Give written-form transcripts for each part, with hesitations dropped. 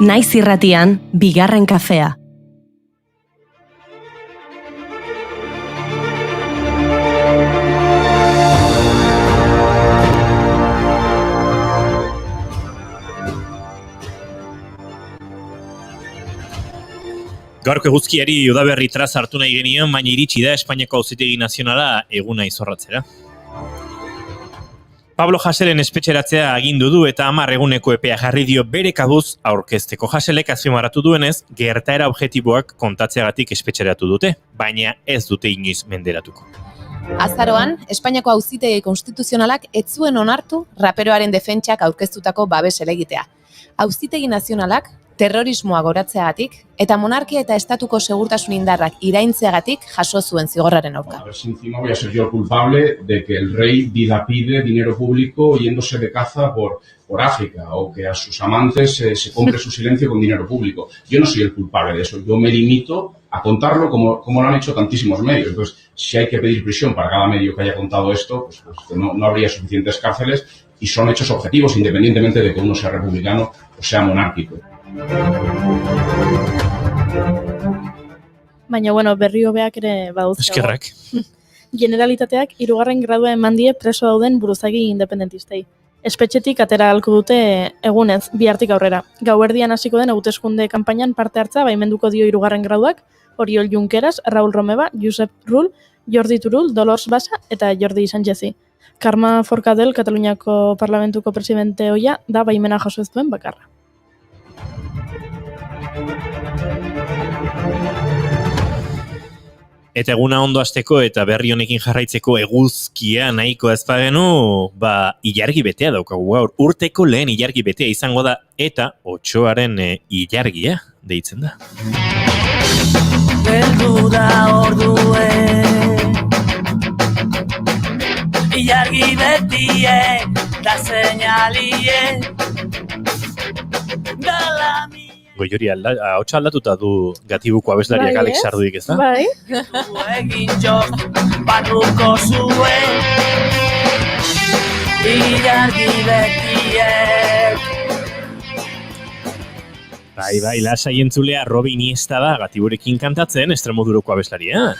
Naiz irratian, bigarren kafea. Gaurko eguzkiari udaberri traz hartu nahi genion, baina iritsi da Espainiako Auzitegi Nazionala eguna izorratzera. Pablo Haselen espetxeratzea agindu du eta 10 eguneko epea jarri dio bere kabuz aurkezteko. Haselek azpimarratu duenez, gertaera objektiboak kontatzeagatik espetxeratu dute, baina ez dute inoiz menderatuko. Azaroan, Espainiako Auzitegi Konstituzionalak ez zuen onartu raperoaren defentsak aurkeztutako babes helegitea. Auzitegi Nazionalak terrorismoa goratzeagatik eta monarkia eta estatuko segurtasun indarrak iraintzeagatik jaso zuen zigorraren aurka. A ver si encima voy a ser yo el culpable de que el rey dilapide dinero público yéndose de caza por África o que a sus amantes se compre su silencio con dinero público. Yo no soy el culpable de eso, yo me limito a contarlo como lo han hecho tantísimos medios. Entonces, si hay que pedir prisión para cada medio que haya contado esto, pues que no habría suficientes cárceles y son hechos objetivos independientemente de que uno sea republicano o sea monárquico. Baina, berri hobeak ere baduz. Eskerrak. Generalitateak 3. gradua eman die preso dauden buruzagi independentistei. Espetxetik atera ahalko dute egunez, bihartik aurrera. Gauerdian hasiko den hauteskunde kanpainan parte hartza baimenduko dio 3. graduak, Oriol Junqueras, Raúl Romeva, Josep Rull, Jordi Turull, Dolors Bassa eta Jordi Sánchezi. Carme Forcadell, Kataluniako parlamentuko presidente ohia, da baimena jaso ez duen bakarra. Eta eguna ondo hasteko eta berri honekin jarraitzeko eguzkia nahiko ez bagenu, ilargi betea daukagu gaur. Urteko lehen ilargi betea izango da eta otsoaren ilargia deitzen da. Beldu da orduen ilargi betie da seinalie da la mia. Goiori ahotsa aldatuta du Gatibuko abeslariak Alex Sarduik, ez da? Bai. Egin jo, barruko zuen ilargi betiek. Bai, lasai entzulea Robin Iniesta da Gatiburekin kantatzen Extremoduroko abeslaria.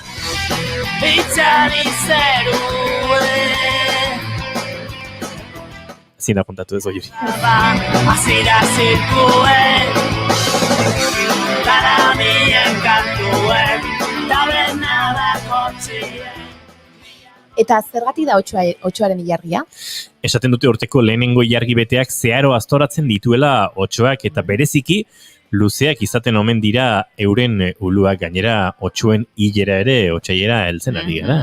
Itzari zeruen Ezin da kontatu ez Goiori. Azira zirkuen Taramien kantuen Tabenadako txien. Eta zergatik da otsoaren ilargia? Esaten dute urteko lehenengo ilargi beteak zeharo aztoratzen dituela otsoak eta bereziki luzeak izaten omen dira euren uluak, gainera otsoen hilera ere otsaiera heltzen ari gara.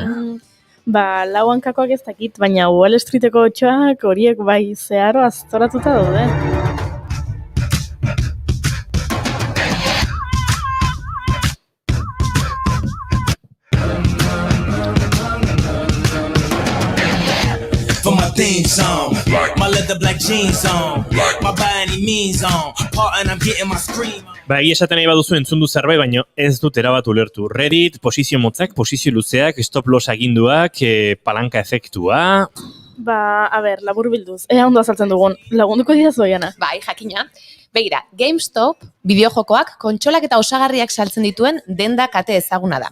Lau hankakoak ez dakit, baina Wall Streeteko otsoak horiek bai zeharo aztoratuta daude. Theme song, my leather black jeans on, my body means on, part and I'm getting my scream on. Esaten nahi baduzu entzundu zerbait, baina ez dut erabat ulertu. Reddit, posizio motzak, posizio luzeak, stop loss aginduak, palanka efektua. Labur bilduz, ea ondo azaltzen dugun, lagunduko dira zoiana. Bai, jakina. Begira, GameStop bideojokoak kontsolak eta osagarriak saltzen dituen denda kate ezaguna da.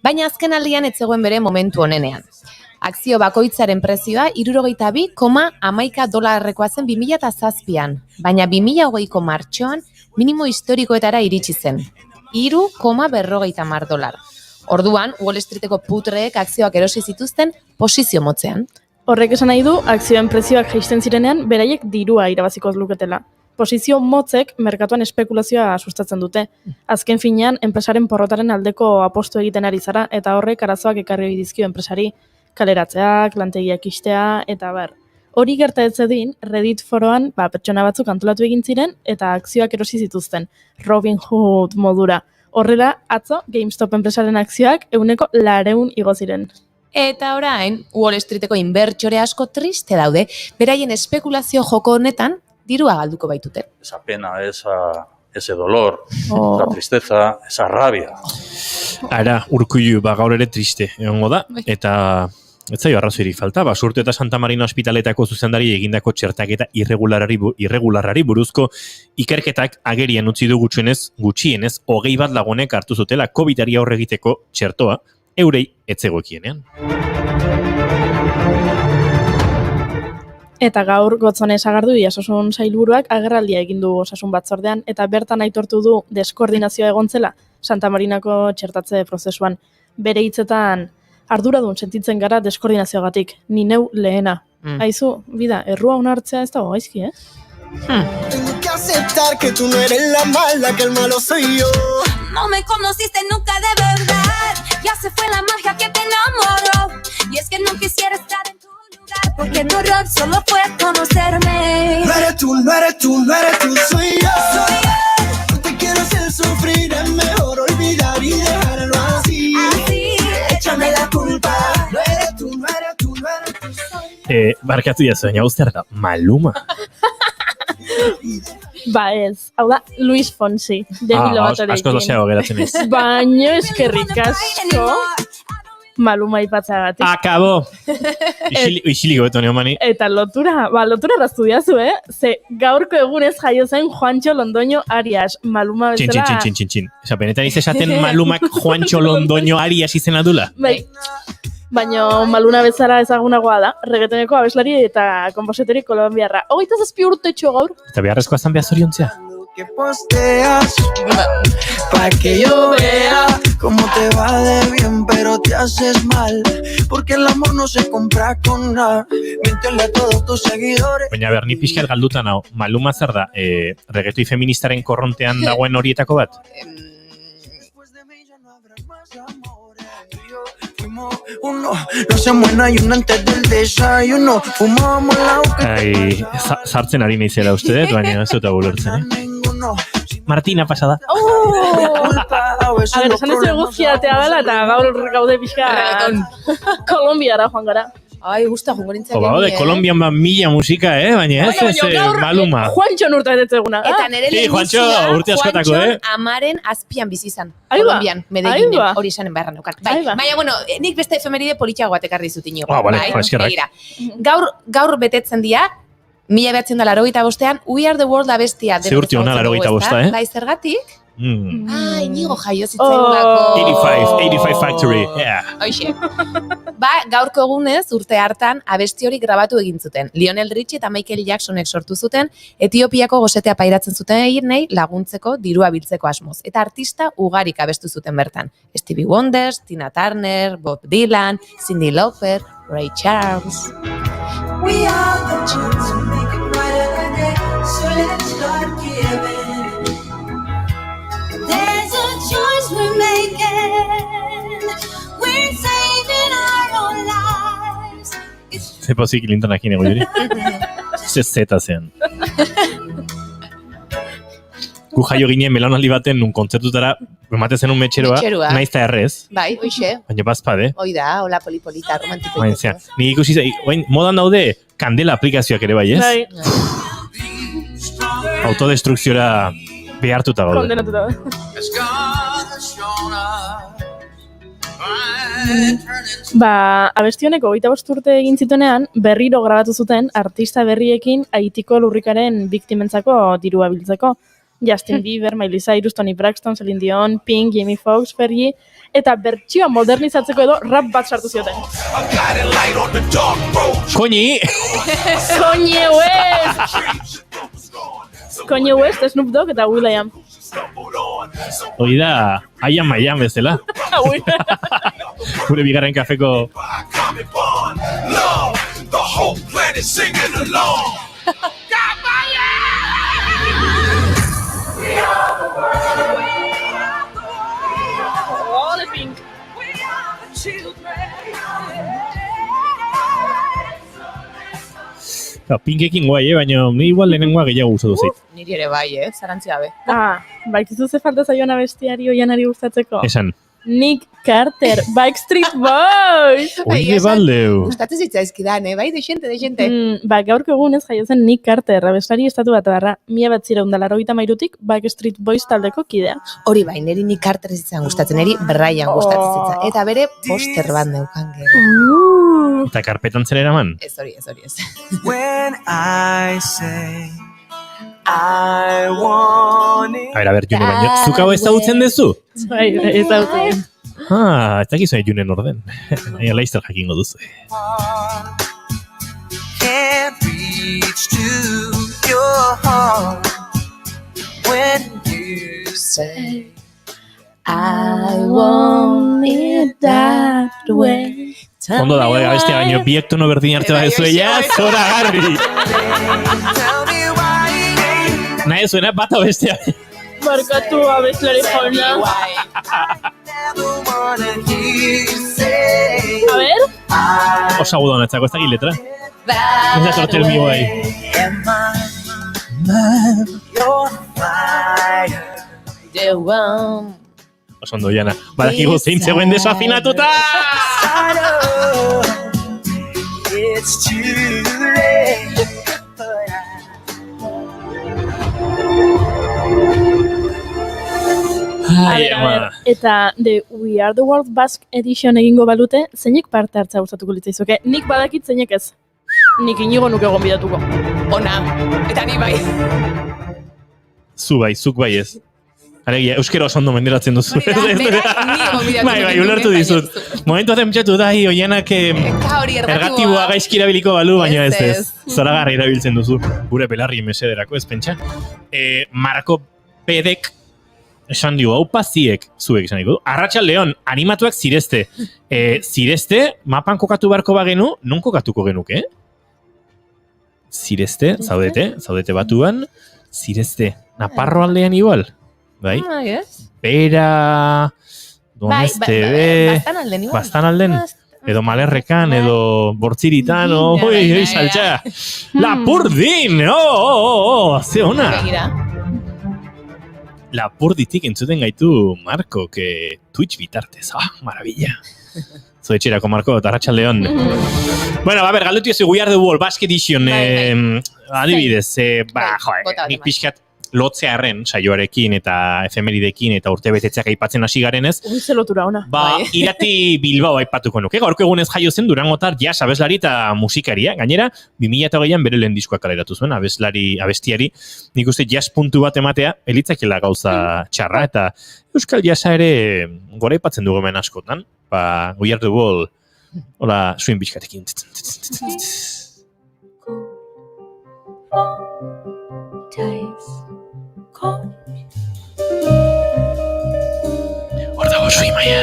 Baina azken aldian ez zegoen bere momentu honenean. Akzio bakoitzaren prezioa $3,11 zen 2007an, baina 2020ko martxoan minimo historikoetara iritsi zen, $3,50. Orduan, Wall Streeteko putreek akzioak erosi zituzten posizio motzean. Horrek esan nahi du, akzioen prezioak jaisten zirenean, beraiek dirua irabaziko luketela. Posizio motzek merkatuan espekulazioa sustatzen dute. Azken finean, enpresaren porrotaren aldeko apostu egiten ari zara, eta horrek arazoak ekarri dizkio enpresari, kaleratzeak, lantegiak istea, eta bar. Hori gerta ez zedin, Reddit foroan pertsona batzuk antolatu egin ziren, eta akzioak erosi zituzten, Robin Hood modura. Horrela, atzo, GameStop enpresaren akzioak 100% igo ziren. Eta orain, Wall Streeteko inbertsore asko triste daude, beraien espekulazio joko honetan dirua galduko baitute. Esa pena, ese dolor, esa tristeza, esa rabia. Ara, Urkullu, gaur ere triste egongo da, eta ez zaio arrazoirik falta, Basurto eta Santa Marina ospitaletako zuzendari egindako txertaketa irregularrari buruzko ikerketak agerian utzi du gutxienez 20 bat lagunek hartu zutela COVID-ari aurre egiteko txertoa, eurei etzegoekienean. Eta gaur Gotzone Sagardui osasun sailburuak agerraldia egin du osasun batzordean eta bertan aitortu du deskoordinazioa egontzela Santa Marinako txertatze prozesuan. Bere hitzetan arduradun sentitzen gara deskoordinazioagatik, ni neu lehena. Aizu, bida, errua onartzea ez dago gaizki, Tengo que aceptar que tú no eres la mala, que el malo soy yo. No me conociste nunca de verdad, ya se fue la magia que te enamoró. Y es que no quisiera estar en tu lugar, porque tu error solo fue conocerme. No eres tú, no eres tú, no eres tú, soy yo. No te quiero hacer sufrir, es mejor olvidar y dejarlo así. Échame la culpa. No eres tú, no eres tú, no eres tú. Barkatu jazu, baina guztiak da, Maluma. Ba ez, hau da, Luis Fonsi, Demi Lovatorekin. Asko dozeago geratzen ez. Baino eskerrik asko Maluma ipatzagatik. Akabo! Isiliko beto neomani. Eta lotura raztu diazu, Ze gaurko egunez jaio zen Juancho Londoño Arias, Maluma bezala. Txin. Osa, benetan izaten Malumak Juancho Londoño Arias izena dula? Bai. Baina Maluma bezala ezagunagoa da, reggaetoneko abeslari eta konpositore kolombiarra. 27 urtetxo gaur. Eta beharrezkoa zan behar zoriontzea. Que posteas pa' que yo vea cómo te va de bien pero te haces mal porque el amor no se compra con nada. Míntele a todos tus seguidores. Baina ber, ni pixkat galduta nao, Maluma zer da, reggaetoi feministaren korrontean dagoen horietako bat? Uno, no se muena y uno antes del desayuno. Fumamos la boca. Ai, sartzen ari naizela uste dut, baina ez dut abulertzen, Martina pasada. A ber, esan ez eguzkiatea dela eta gaur gaude pixka Kolombiara joan gara. Ai, gusta jongo nintzen. Oba, de Kolombian ba mila musika, Baina ez Maluma. Juancho urte betetzeguna. Eta nere Juancho, urte askotako, amaren azpian bizi izan. Aiba. Kolombian, Medellinen, hori izanen beharra neukan. Baina, bueno, nik beste efemeride politxago bat ekarri zut inigo. Eskerrak. Gaur betetzen dira, 1985ean, We Are The World abestia. Ze urte hona 85, Bai, zergatik? Inigo jaio zitzaigulako. 85 Factory, yeah. Hoxe. Gaurko egunez, urte hartan, abesti hori grabatu egin zuten. Lionel Richie eta Michael Jacksonek sortu zuten, Etiopiako gosetea pairatzen zuten eginei laguntzeko dirua biltzeko asmoz. Eta artista ugarik abestu zuten bertan. Stevie Wonder, Tina Turner, Bob Dylan, Cyndi Lauper, Ray Charles. We are the chance to make it brighter day, so let's start giving. There's a choice we're making. We're saving our own lives. Ze pozik Clintonakin ego juri. Ze zeta zean. Gu jaio ginen melanaldi baten nun kontzertutara emate zen un metxeroa, naiz eta errez. Bai, hoxe. Baina bazpade. Hoi da, hola polipolita, romantiko. Nik ikusi zai, modan daude Kandela aplikazioak ere bai, ez? Bai. Autodestrukziora behartuta gaude. Kondenatuta. Abesti honeko 25 urte egin zituenean, berriro grabatu zuten artista berriekin Haitiko lurrikaren biktimentzako dirua biltzeko. Justin Bieber, Miley Cyrus, Toni Braxton, Celine Dion, Pink, Jamie Foxx, Fergie, eta bertsioa modernizatzeko edo rap bat sartu zioten. Koñi! Kanye West! Kanye West, Snoop Dogg eta Will.i.am. Hoi da, I am bezala. Gure bigarren kafeko... Pinkekin guai, baina ni igual lehenengoa gehiago gustatu zait. Niri ere bai, zarantzi gabe. Baikizu ze falta zaiona bestiari oianari gustatzeko? Esan. Nick Carter, Backstreet Boys! Oie baldeu. Gustatzen zitzaizkidan, bai, de gente. Gaurko egunez jaio zen Nick Carter, abeslari estatu bat barra, 1983tik Backstreet Boys taldeko kidea. Hori bai, niri Nick Carter zitzan gustatzen, niri Brian gustatzen zitzan. Eta bere poster bat neukan gero. Eta karpetan zer eraman? Ez hori. When I say I want it. A ber, June baino, zuk hau ezagutzen dezu? Bai, ezagutzen. Ez dakizu Junen orden. Laizter jakingo duzu. Can't reach to your heart when you say I want it that way. Ondo dago, abestia baino, biek tono berdin arte bat ezuela, zora garbi. Nahi zuena bat abestia. Markatu abeslari jauna. A ver? Osa guda honetzako, ez dakit letra. Ez da tortel mio bai. Oso ondo, Jana. Badakigu zein zegoen desafinatuta! it's too late. Eta The We Are The World Basque Edition egingo balute, zeinek parte hartza gustatuko litzaizuke? Nik badakit zeinek ez. Nik Inigo nuke gonbidatuko. Ona, eta ni bai. Zuk bai ez. Alegia, euskera oso ondo menderatzen duzu. Bai, ulertu dizut. Momentu aten mitxatu da, Oianak ergatiboa gaizki erabiliko balu, baina ez. Zoragarri erabiltzen duzu. Gure belarri mesederako ez pentsa. Marko Pedek esan dio, hau paziek, zuek esan diku. Arratsaldeon, animatuak zirezte. Zirezte, mapan kokatu barko bagenu, non kokatuko genuke? Zirezte, zaudete batuan. Zirezte, Naparro aldean igual. Bai? Bera, Donestebe, bastan alden, edo Malerrekan, edo Bortziritan, oi, saltxa. Lapurdin, ze ona. Lapurditik entzuten gaitu Marko, que Twitch bitartez, maravilla. Zoetxerako Marko, eta arratsaldeon. Bueno, a ver, galdetu ezi We Are The World Basque Edition, adibidez, nik pixkat lotzea arren, saioarekin eta efemeridekin eta urtebetetzeak aipatzen hasi garenez. Ze lotura ona. Irati Bilbao aipatuko nuke. Gaurko egunez jaio zen Durangotar jazz abeslari eta musikaria. Gainera, 2008an bere lehen diskoak kaleratu zuen abestiari. Nik uste jazz puntu bat ematea, elitzakela gauza txarra, eta euskal jazza ere gora aipatzen dugu hemen askotan. We Are The World, hola, swing bizkatekin. Hor dago zui maia.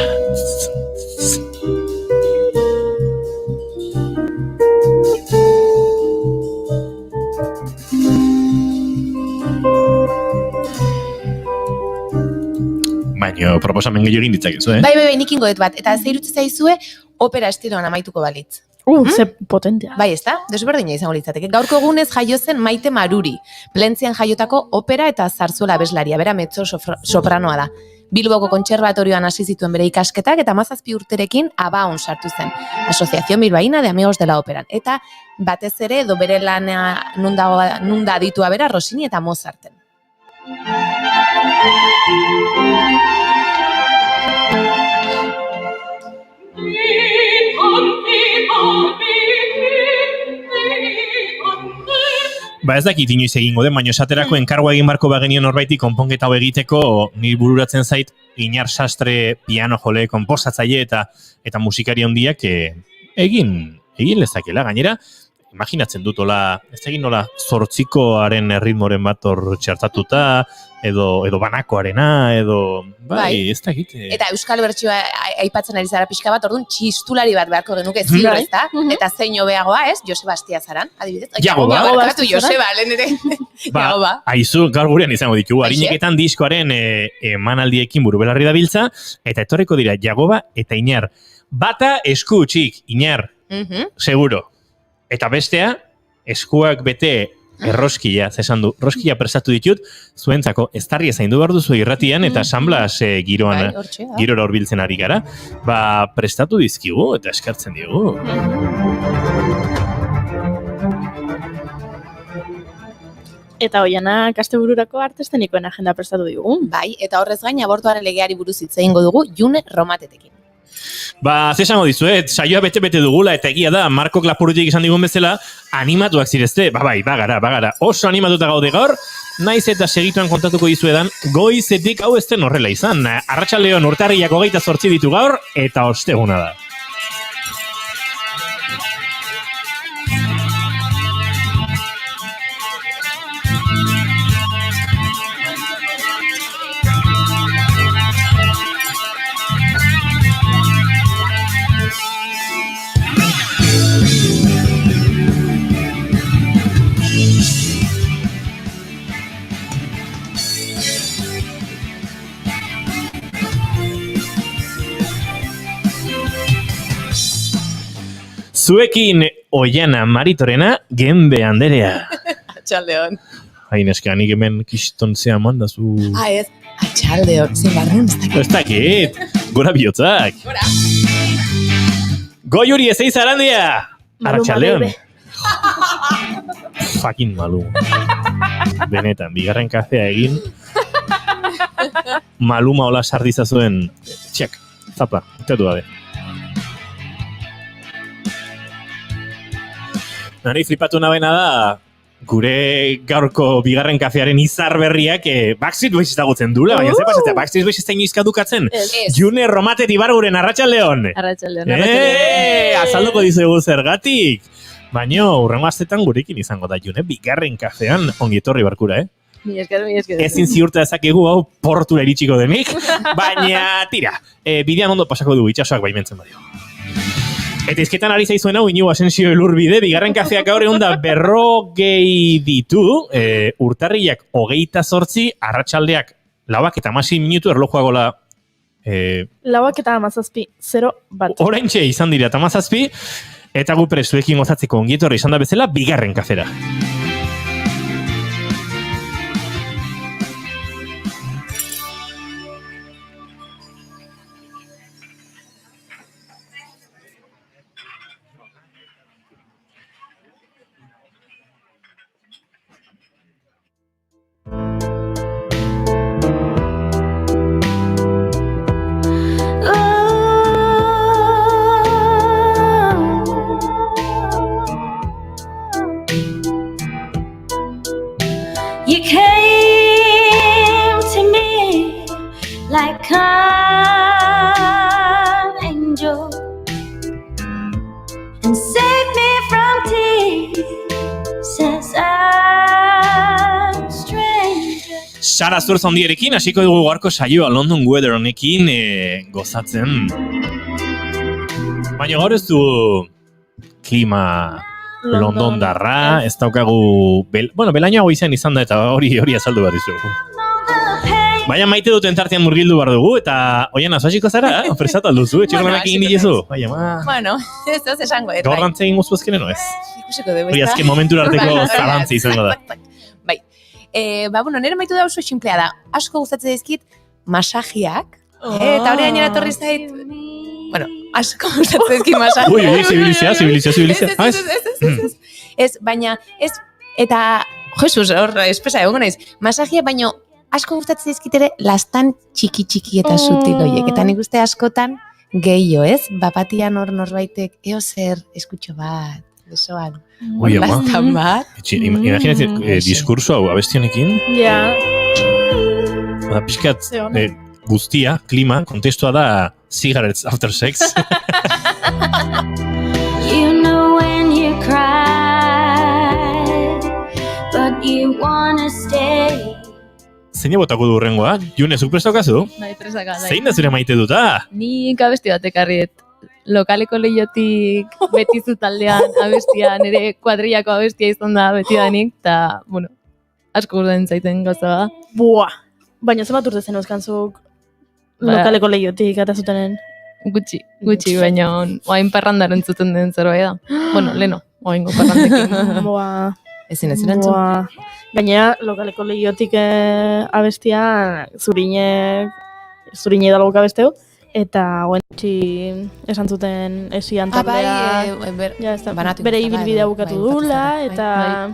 Baina proposamen gehiago egin ditzakezu, Bai, nik ingoet bat. Eta zeirutze zaizue, opera estiloan amaituko balitz. Ze potentea. Bai, ezta? Desberdina izango litzateke. Gaurko egunez jaio zen Maite Maruri. Plentzian jaiotako opera eta zarzuela abeslaria, bera mezzo sopranoa da. Bilboko kontserbatorioan hasi zituen bere ikasketak eta 17 urterekin Abaon sartu zen. Asociación Bilbaína de Amigos de la Ópera. Eta batez ere edo bere lana nunda aditua bera Rossini eta Mozarten. Ez dakit inoiz egingo den, baina esaterako enkargoa egin barko bagenion norbaiti konponketa hau egiteko, nire bururatzen zait Iñar Sastre piano jole konposatzaile eta musikari handiak egin lezakela. Gainera, imaginatzen dut, ez egin nola zortzikoaren ritmoren bat hor txertatuta, edo banakoarena, edo bai, ez dakit. Eta euskal bertsioa aipatzen ari zara pixka bat, orduan txistulari bat beharko genuke ziur, ez da? Eta zein hobeagoa, ez? Joseba Astiazaran, adibidez. Jagoba. Joseba, lehen ere. Jagoba. Aizu, gaur gurean izango ditugu. Harineketan diskoaren emanaldiekin burubelarri dabiltza, eta etorreko dira Jagoba eta Iñar. Bata esku utxik, Iñar, seguro. Eta bestea, eskuak bete erroskila, zesan du, roskila prestatu ditut, zuentzako eztarria zaindu behar duzu irratian, eta Sanblas giroan, girora horbiltzen ari gara, prestatu dizkigu, eta eskartzen digu. Eta Oianak astebururako artestenikoen agenda prestatu digu. Bai, eta horrez gain abortuaren legeari buruz hitz egingo dugu June Romatetekin. Zesango dizuet, saioa bete-bete dugula, eta egia da, Markok Lapurutik izan digun bezala, animatuak zirezte, bagara. Oso animatuta gaude gaur, naiz eta segituan kontatuko dizuedan, goizetik hau ez den horrela izan. Arratsaldeon urtarriak 28 ditu gaur, eta osteguna da. Zuekin Oiana Maritorena, Genbe Anderea. Atxaldeon. Hain eska, nik hemen kistontzea mandazu. Ez, atxaldeon, zein barrun, ez dakit, gora bihotzak. Gora. Goiuri ezeiz arandia. Arratxaldeon. Fucking malu. Benetan, bigarren kafea egin. Maluma hola sardizazuen. Txek, zapa, tetu gabe. Nari flipatu nabena da, gure gaurko bigarren kafearen izar berriak Backstreet Boys ezagutzen dula, baina ze pasatzea, Backstreet Boys ez da inoizka dukatzen. June Romatet Ibarguren, arratsaldeon. Arratsaldeon. Azalduko dizuegu zergatik. Baina hurrengo astetan gurekin izango da June, bigarren kafean ongi etorri barkura, Mi esker. Ezin ziurta dezakegu hau portura iritsiko denik, baina tira, bidean ondo pasako du itxasoak baimentzen badio. Eta izketan ari zaizuen hau, Inigo Asensio Elurbide, bigarren kafeak gaur egun da 40 ditu, urtarriak 28, arratsaldeak 4:16 minutu, erlojua gola... 4:17, 0 bat. Oraintxe izan dira 17, eta gu presuekin gozatzeko ongietorri izan da bezala, bigarren kafera. You came to me like an angel and saved me from tears as a stranger. Sara Zurzondierekin hasiko dugu gaurko saioa London Weather honekin gozatzen. Baina gaur ez du klima London darra, ez daukagu... belainoago izan da eta hori azaldu behar dizugu. Baina maite duten tartean murgildu behar dugu, eta oian azasiko zara, presatu alduzu, etxeromenak egin dilezu. Bueno, ez esango. Gaurrantze egin guztu ezkenen, no ez? Ikusiko dugu, hori azken momentura arteko zalantzi izango da. Bai. Nire maitu da oso simplea da. Asko gustatzen dizkit masajiak, eta hori gainera torri zait... asko gustatzen dizkit masajiak. Ui, zibilizia. Ez, baina, ez, eta, Jesus, hor, espesa egongo naiz, masajiak baino asko gustatzen dizkit ere lastan txiki eta sutil horiek, eta nik uste askotan gehiago, ez? Bapatian hor norbaitek, zer, eskutxo bat, besoan, lastan bat. Imaginatzen, diskurso hau abestionekin. Ja. Piskat, guztia, klima, kontestua da cigarettes after sex. You know when you cry, but you wanna stay. Zein botako du hurrengoa? June, zuk prestaukazu? Bai, presaka. Zein da zure maite duta? Ni abesti bat ekarriet. Lokaleko lehiotik betizu taldean abestia, nire kuadrillako abestia izan da beti danik, eta, asko gurden zaiten gauza da. Baina zebat urte zen euskantzuk lokaleko lehiotik eta zutenen? Gutxi, baina oain parrandaren zuten den zerbait da. Leno, oingo parrandekin. Boa. Ezin entzun. Gainera, lokaleko lehiotik abestia zurine dalgok abesteu, eta goentxi esan zuten esian taldea, bere ibilbidea bukatu dula, eta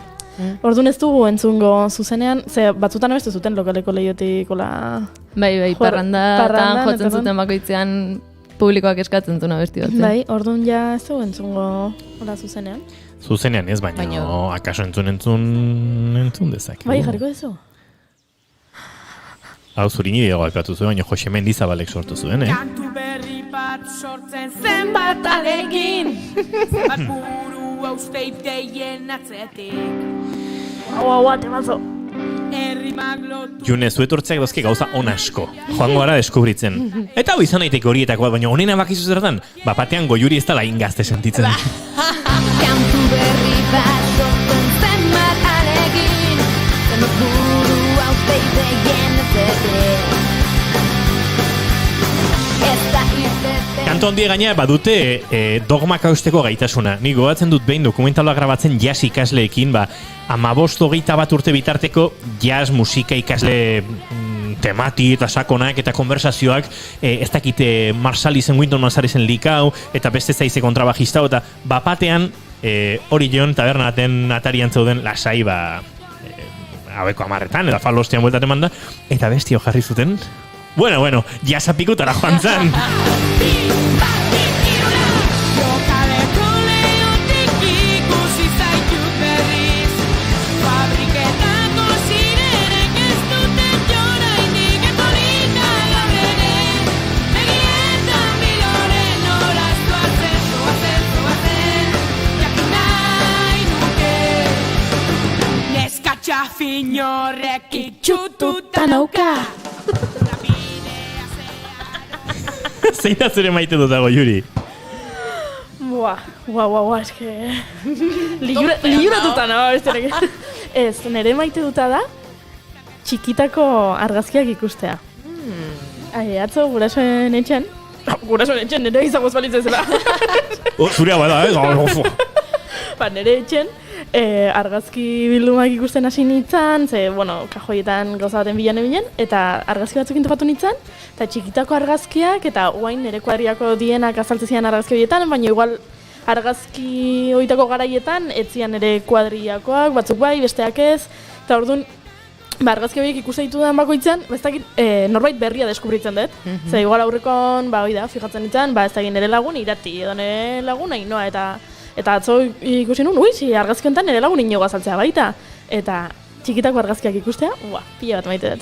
orduan ez dugu entzungo zuzenean, ze batzutan abestu zuten lokaleko lehiotik Bai, parranda jotzen zuten bakoitzean publikoak eskatzen zuen abesti bat. Bai, orduan ja ez dugu entzungo zuzenean. Zuzenean ez, baina akaso entzun dezak. Bai, jarriko dezu. Hau zurini dago aipatu zuen, baina Jose Mendizabalek sortu zuen, Kantu berri bat sortzen zenbat alegin, zenbat burua uste ideien atzetik. Hau, temazo. June, zuetortzeak dozke gauza on asko. Joango gara deskubritzen. Eta hau izan daiteke horietako bat, baina honena bakizu zertan, bapatean Goiuri ez dela ingazte sentitzen. Kantu berri bat sortzen zenbat alegin, zenbat burua uste ideien atzetik. Kanto handia gaina badute dogmak hausteko gaitasuna. Ni gogatzen dut behin dokumentaloa grabatzen jazz ikasleekin, 15-21 urte bitarteko jazz musika ikasle temati eta sakonak eta konversazioak, ez dakite Marsalisen, Winton Marsalisen likau, eta beste zaize kontrabajista, eta bapatean hori joan tabernaten atarian zeuden lasai, haueko 10etan, eta falostean bueltaten manda, eta bestio jarri zuten. Bueno, jasapikutara joan zan. Finorrek itxututa nauka. Zein da zure maite dutago, Juri? Eske... Liuratuta nago, ez, nire maite duta da txikitako argazkiak ikustea. Atzo gurasoen etxen, nire izango balitz zela. Zurea bada, Nire etxen, argazki bildumak ikusten hasi nintzen, kajoietan gauza baten bilen, eta argazki batzuk topatu nintzen, eta txikitako argazkiak, eta guain nire kuadriako dienak azaltze zian argazki horietan, baina igual argazki horietako garaietan, etzian nire kuadriakoak, batzuk bai, besteak ez, eta orduan, argazki horiek ikusten ditudan bakoitzen, norbait berria deskubritzen dut. Igual aurrekon, fijatzen nintzen, ez dakit nire lagun irati, edo nire lagun Ainoa, eta atzo ikusi nun, argazki honetan nire lagun Inigo azaltzea baita. Eta txikitako argazkiak ikustea, pila bat maite dut.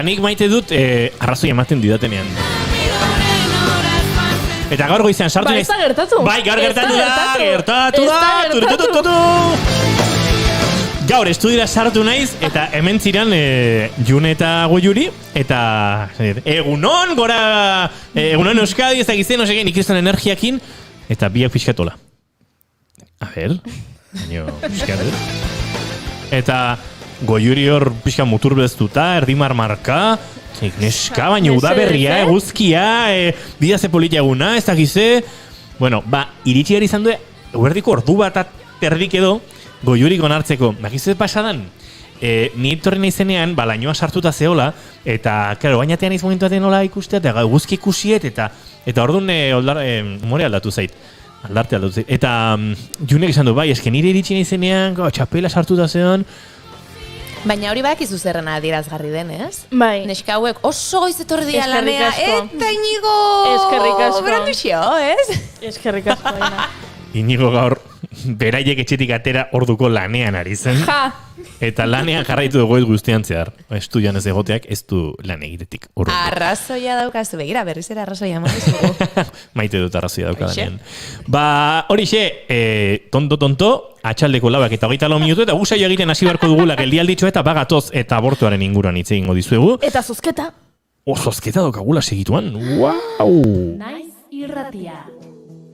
Nik maite dut arrazoi ematen didatenean. Eta gaur goizean sartu naiz. Ez da gertatu. Gaur gertatu da. Gaur estudiora sartu naiz, eta hemen ziren June eta Goiuri, eta egunon gora, egunon Euskadi, ez da gizten, no segen, ikriston energiakin, eta biak pixkatola. A ver, pixkat. Eta Goiuri hor pixka mutur beztuta, erdimar marka, neska, baina udaberria, eguzkia, bidaze politia eguna, ez da gizte. Bueno, iritsi izan du, erdiko ordu bat erdik edo, Goiurik onartzeko, bakizue pasadan, ni etorri naizenean, lainoa sartuta zehola, eta, claro, bainatean momentu batean nola ikustea, eta guzki ikusiet, eta orduan umore aldatu zait. Eta Junek esan du, eske nire iritsi naizenean, txapela sartuta zeon. Baina hori bakizu zerrena adierazgarri den, ez? Bai. Neska hauek oso goiz etorri dira lanea, eta Inigo... Eskerrik asko. Brandixio, ez? Eskerrik asko, baina. Inigo gaur beraiek etxetik atera orduko lanean ari zen. Eta lanean jarraitu dugu ez guztian zehar. Estudian ez egoteak ez du lan egitetik. Arrazoia daukazu, begira, berriz ere arrazoia emotizugu. Maite dut arrazoia daukadanean. Horixe, tonto, atxaldeko lauak eta 24 minutu, eta guzai egiten hasi beharko dugula geldialditxo eta bagatoz eta abortuaren inguruan hitz egingo dizuegu. Eta zozketa. Zozketa daukagula segituan. Wow! Naiz irratia.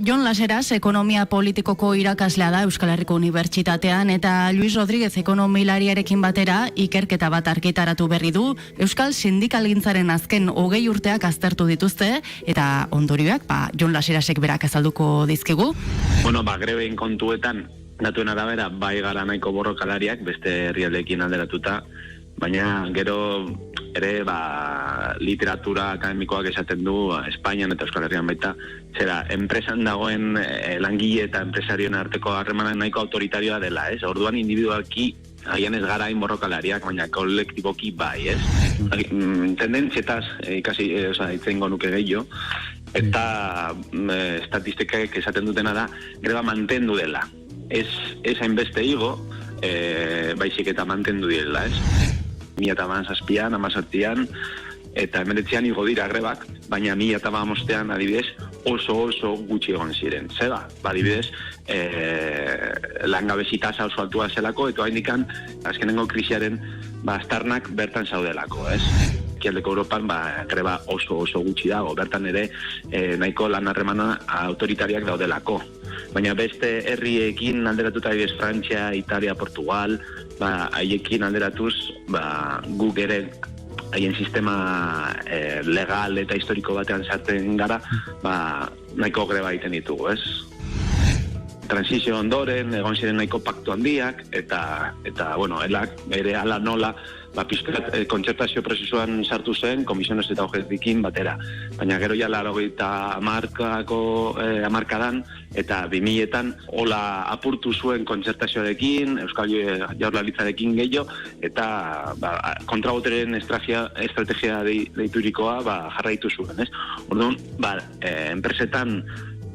Jon Laseras ekonomia politikoko irakaslea da Euskal Herriko Unibertsitatean eta Luis Rodríguez ekonomilariarekin batera ikerketa bat argitaratu berri du. Euskal sindikalgintzaren azken 20 urteak aztertu dituzte eta ondorioak Jon Laserasek berak azalduko dizkigu. Bueno, greben kontuetan datuen arabera bai gara nahiko borrokalariak beste herrialdeekin alderatuta, baina gero ere literatura akademikoak esaten du Espainian eta Euskal Herrian baita, zera, enpresan dagoen langile eta enpresarioen arteko harremanak nahiko autoritarioa dela, ez? Orduan individualki agian ez gara borrokalariak, baina kolektiboki bai, ez? Tendentzietaz ikasi, itzengo nuke gehiago, eta estatistikak esaten dutena da, greba mantendu dela. Ez hainbeste igo, baizik eta mantendu direla, ez? 2017an, 2018an, eta 2019an igo dira grebak, baina 2015an adibidez oso gutxi egon ziren. Zeba, adibidez, langabezi tasa oso altua zelako, eta haindikan azkenengo krisiaren aztarnak bertan zaudelako, ez? Ekialdeko Europan greba oso gutxi dago, bertan ere nahiko lan harremana autoritariak daudelako. Baina beste herriekin alderatuta adibidez Frantzia, Italia, Portugal, haiekin alderatuz guk ere haien sistema legal eta historiko batean sartzen gara, nahiko greba egiten ditugu, ez? Transizio ondoren, egon ziren nahiko paktu handiak, eta bueno, elak ere ala nola, pizkat kontzertazio prozesuan sartu zen, komisiones eta objetikin batera. Baina gero ja 80 hamarkadan, eta 2000etan hola apurtu zuen kontzertazioarekin, Euskal Jaurlaritzarekin gehiago, eta kontraboteren estrategia deiturikoa jarraitu zuen, ez? Orduan, enpresetan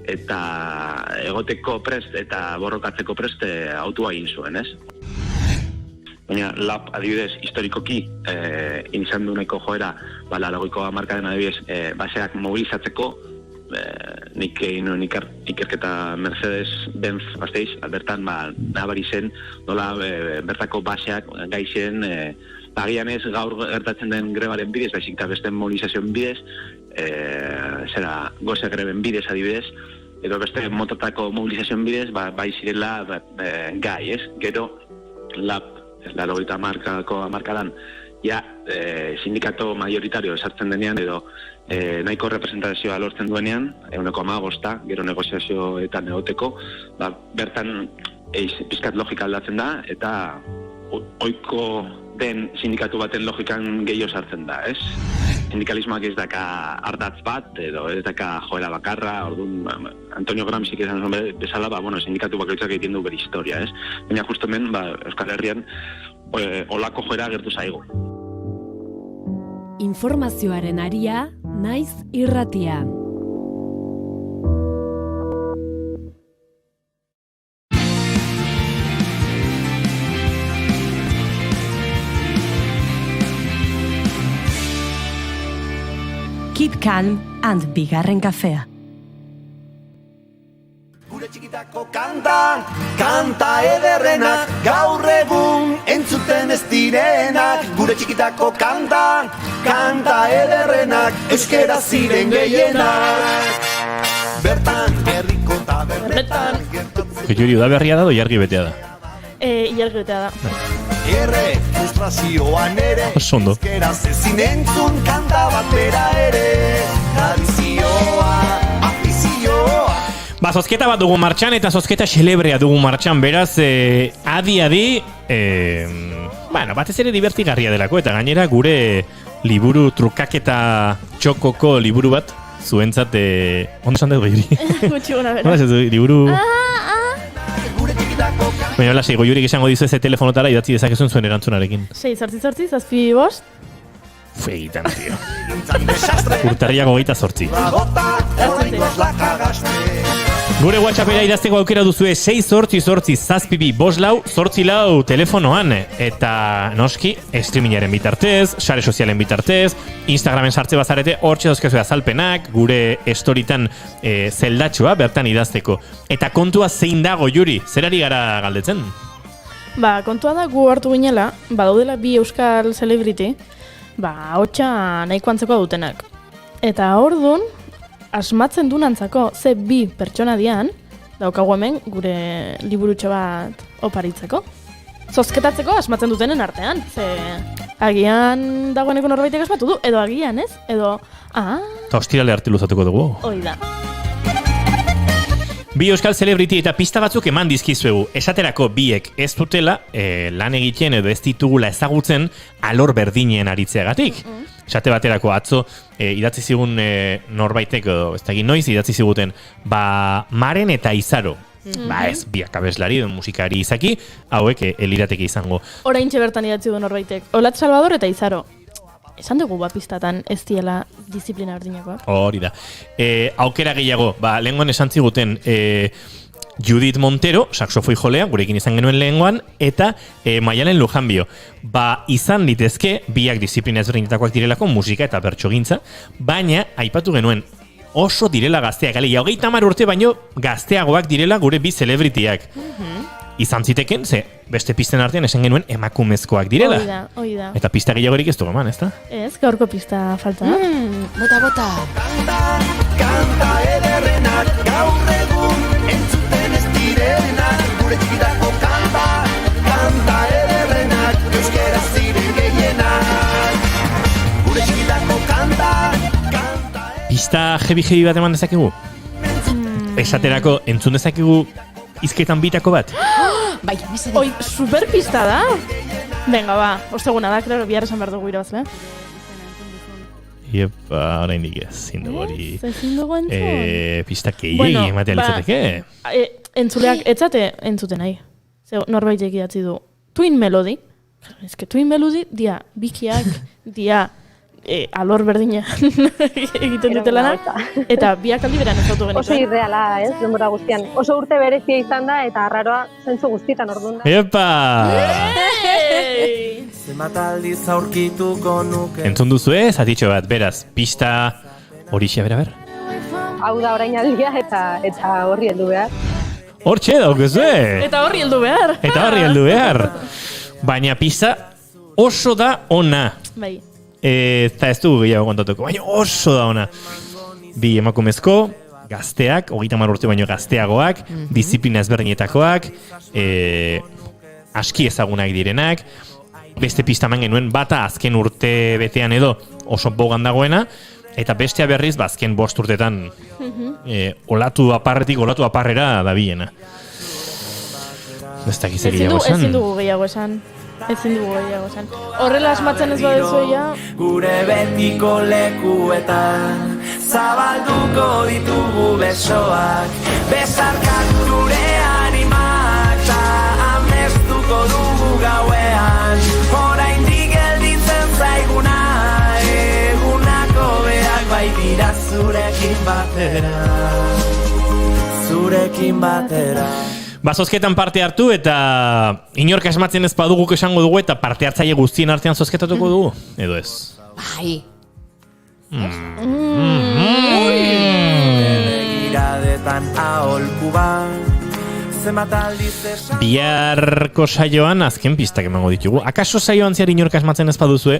eta egoteko prest eta borrokatzeko prest autua egin zuen, ez? Baina lab adibidez historikoki izan du nahiko joera 80ko hamarkadan adibidez baseak mobilizatzeko nik egin nuen ikerketa Mercedes-Benz Gasteiz, bertan nabari zen nola bertako baseak gai zen agian ez gaur gertatzen den grebaren bidez, baizik eta beste mobilizazioen bidez, goze greben bidez adibidez, edo beste motatako mobilizazioen bidez, bai zirela gai, ez? Gero lab 80 hamarkadan sindikato majoritario esartzen denean edo nahiko representazioa lortzen duenean, 1,5, gero negoziazioetan egoteko, bertan pizkat logika aldatzen da, eta oiko den sindikatu baten logikan gehiago sartzen da, ez? Sindikalismoak ez daka ardatz bat, edo ez daka joera bakarra, orduan Antonio Gramsci esan bezala, sindikatu bakoitzak egiten du bere historia, ez? Baina justo hemen, Euskal Herrian, olako joera gertu zaigu. Informazioaren aria, naiz irratia. Keep calm and bigarren kafea. Gure txikitako kanta ederrenak, gaur egun entzuten ez direnak. Gure txikitako kanta ederrenak, euskera ziren gehienak. Bertan herriko tabernetan gertatzen. Juri, udaberria da, ilargi betea da? Ilargi betea da. Erre frustrazioan ere, euskera zezin entzun kanta batera ere. Tradizioa, afizioa. Zozketa bat dugu martxan eta zozketa xelebrea dugu martxan, beraz, adi, batez ere divertigarria delako, eta gainera gure liburu trukaketa txokoko liburu bat, zuentzat, ondo esan dugu, Juri? Gutxi gona bera. Liburu... Baina hola, Goiurik esango dizu eze telefonotara idatzi dezakezun zuen erantzunarekin. 6 zazpi bost. Feitan, tío. Urtarriak 28. Gure WhatsAppera idazteko aukera duzue 688-zazpibi-5-4 telefonoan. Eta noski, streamingaren bitartez, sare sozialen bitartez, Instagramen sartze bazarete, hortxe dozkezue azalpenak, gure storitan zeldatxoa bertan idazteko. Eta kontua zein dago, Juri? Zerari gara galdetzen? Kontua da gu hartu ginela, badaudela bi euskal celebrity, hotxa nahiko antzeko dutenak. Eta orduan, asmatzen dunantzako ze bi pertsona dian, daukagu hemen gure liburutxo bat oparitzeko. Zozketatzeko asmatzen dutenen artean, ze agian dagoeneko norbaitek asmatu du, edo agian ez, edo, Eta ostirale arte luzatuko dugu. hoi da. Bi euskal celebrity eta pista batzuk eman dizkizuegu. Esaterako biek ez dutela lan egiten edo ez ditugula ezagutzen alor berdinen aritzeagatik. Esate baterako atzo idatzi zigun norbaitek edo ez dakit noiz idatzi ziguten Maren eta Izaro. Ez, biak abeslari, musikari izaki, hauek elirateke izango. Oraintxe bertan idatzi du norbaitek. Olat Salvador eta Izaro. Esan dugu pistatan ez diela disiplina berdinakoak. Hori da. Aukera gehiago, lehengoan esan ziguten Judith Montero, saxofoi jolea, gurekin izan genuen lehengoan, eta Maialen Lujanbio. Izan litezke, biak disiplina ezberdinetakoak direlako, musika eta bertsogintza, baina, aipatu genuen, oso direla gazteak, alegia, 30 urte baino gazteagoak direla gure bi celebrityak. Izan ziteken, ze beste pisten artean esan genuen emakumezkoak direla. Hoi da. Eta pista gehiagorik ez dugu eman, ezta? Ez, gaurko pista falta da. Bota. Kanta ederrenak gaur egun entzuten ez direnak gure txikitako kanta ederrenak euskera ziren gehienak gure txikitako kanta Pista heavy bat eman dezakegu? Esaterako entzun dezakegu izketan bitako bat? Bai, Oi, superpista da. Venga, osteguna da, claro, bihar esan behar dugu irabazle. Iepa, oraindik ez, zindugu hori. Ezin dugu entzun. Pista gehiegi ematea litzateke. Entzuleak etzate entzuten nahi. Zego, norbaitek idatzi du. Twin Melody. Ez que Twin Melody, dia bikiak, dia alor berdina egiten dutela eta biak aldi beran ez autu genituen. Oso irreala, ez, denbora guztian. Oso urte berezia izan da eta arraroa zentzu guztietan orduan da. Epa! Zenbat aldiz aurkituko nuke. Entzun duzue, zatitxo bat, beraz, pista horixe bera. Hau da orain aldia eta horri heldu behar. Hortxe daukezue! Eta horri heldu behar. Baina pista oso da ona. Bai. Eta ez dugu gehiago kontatuko, baina oso da ona. Bi emakumezko, gazteak, 30 urte baino gazteagoak, disiplina ezberdinetakoak, aski ezagunak direnak, beste pista eman genuen bata azken urte betean edo oso bogan dagoena, eta bestea berriz, azken 5 urtetan olatu aparrera da biena. Ez dakiz gehiago esan. Ezin dugu gehiago esan. Horrela asmatzen ez badezu ja. Gure betiko lekuetan zabalduko ditugu besoak, besarkak gure animak ta amestuko dugu gauean, oraindik gelditzen zaiguna egunako beak baitira zurekin batera. Zozketan parte hartu eta inork asmatzen ez baduguk esango dugu eta parte hartzaile guztien artean zozketatuko dugu? Edo ez? Bai. Biharko saioan azken pistak emango ditugu. Akaso saioan zehar inork asmatzen ez baduzue?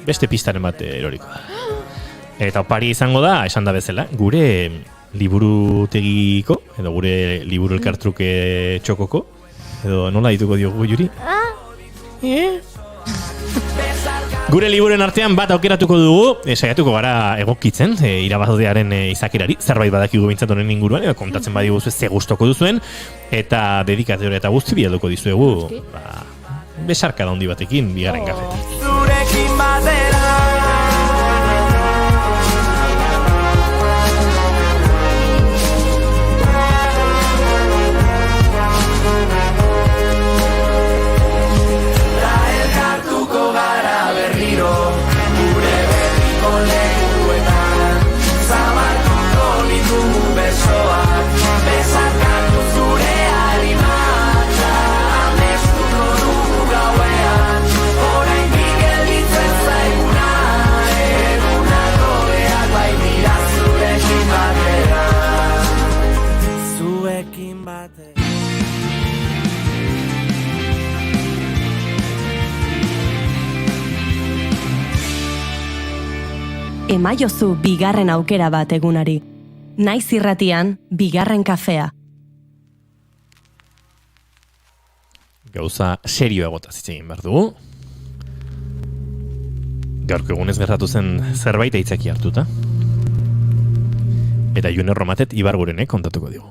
Beste pistaren bat eroriko da. Eta opari izango da, esan da bezala, gure liburutegiko, edo gure liburu elkartruke txokoko, edo nola dituko diogu Juri? Gure liburen artean bat aukeratuko dugu, saiatuko gara egokitzen, irabazlearen izakerari, zerbait badakigu bintzat honen inguruan, edo kontatzen badiguzu ze gustoko duzuen, eta dedikazioa eta guzti bialduko dizuegu, besarka da handi batekin, bigarren kafetik. Zurekin batera. emaiozu bigarren aukera bat egunari. Naiz irratian, bigarren kafea. Gauza serio egotaz hitz egin behar dugu. Gaurko egunez gertatu zen zerbait aitzaki hartuta. Eta June Romatet Ibargurenek kontatuko digu.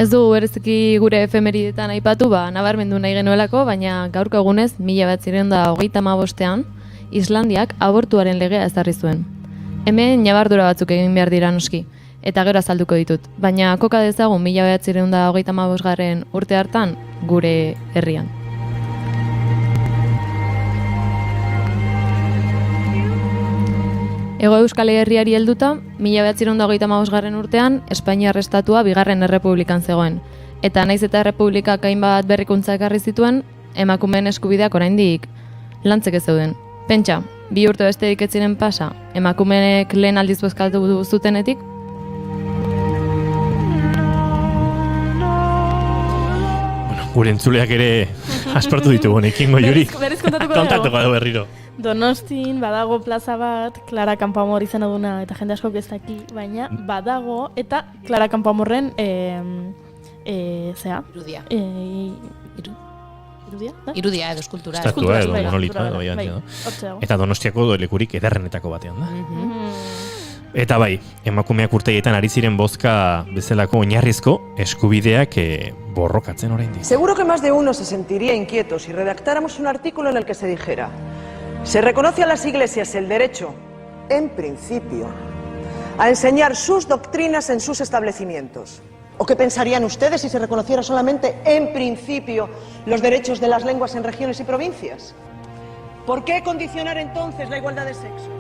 Ez dugu bereziki gure efemeridetan aipatu, nabarmendu nahi genuelako, baina gaurko egunez 1935ean Islandiak abortuaren legea ezarri zuen. Hemen ñabardura batzuk egin behar dira noski, eta gero azalduko ditut, baina koka dezagun 1935 urte hartan gure herrian. Hego Euskal Herriari helduta, 1935 urtean, Espainiar estatua bigarren errepublikan zegoen. Eta naiz eta errepublikak hainbat berrikuntza ekarri zituen, emakumeen eskubideak oraindik lantzek ez zeuden. Pentsa, 2 urte besterik ez ziren pasa, emakumeek lehen aldiz bozkatu zutenetik? Gure entzuleak ere aspertu ditugu honekin, Juri. Berriz kontatuko dugu berriro. Donostin badago plaza bat, Clara Campoamor izena duna, eta jende asko ez daki, baina badago, eta Clara Campoamorren, zea? Irudia. Irudia? Irudia edo eskultura. Estatua edo monolitoa edo eta Donostiako lekurik ederrenetako batean da. Eta bai, emakumeak urteietan ari ziren bozka bezalako oinarrizko eskubideak borrokatzen oraindik. Seguro que más de uno se sentiría inquieto si redactáramos un artículo en el que se dijera: se reconoce a las iglesias el derecho, en principio, a enseñar sus doctrinas en sus establecimientos. ¿O qué pensarían ustedes si se reconociera solamente, en principio, los derechos de las lenguas en regiones y provincias? ¿Por qué condicionar entonces la igualdad de sexos?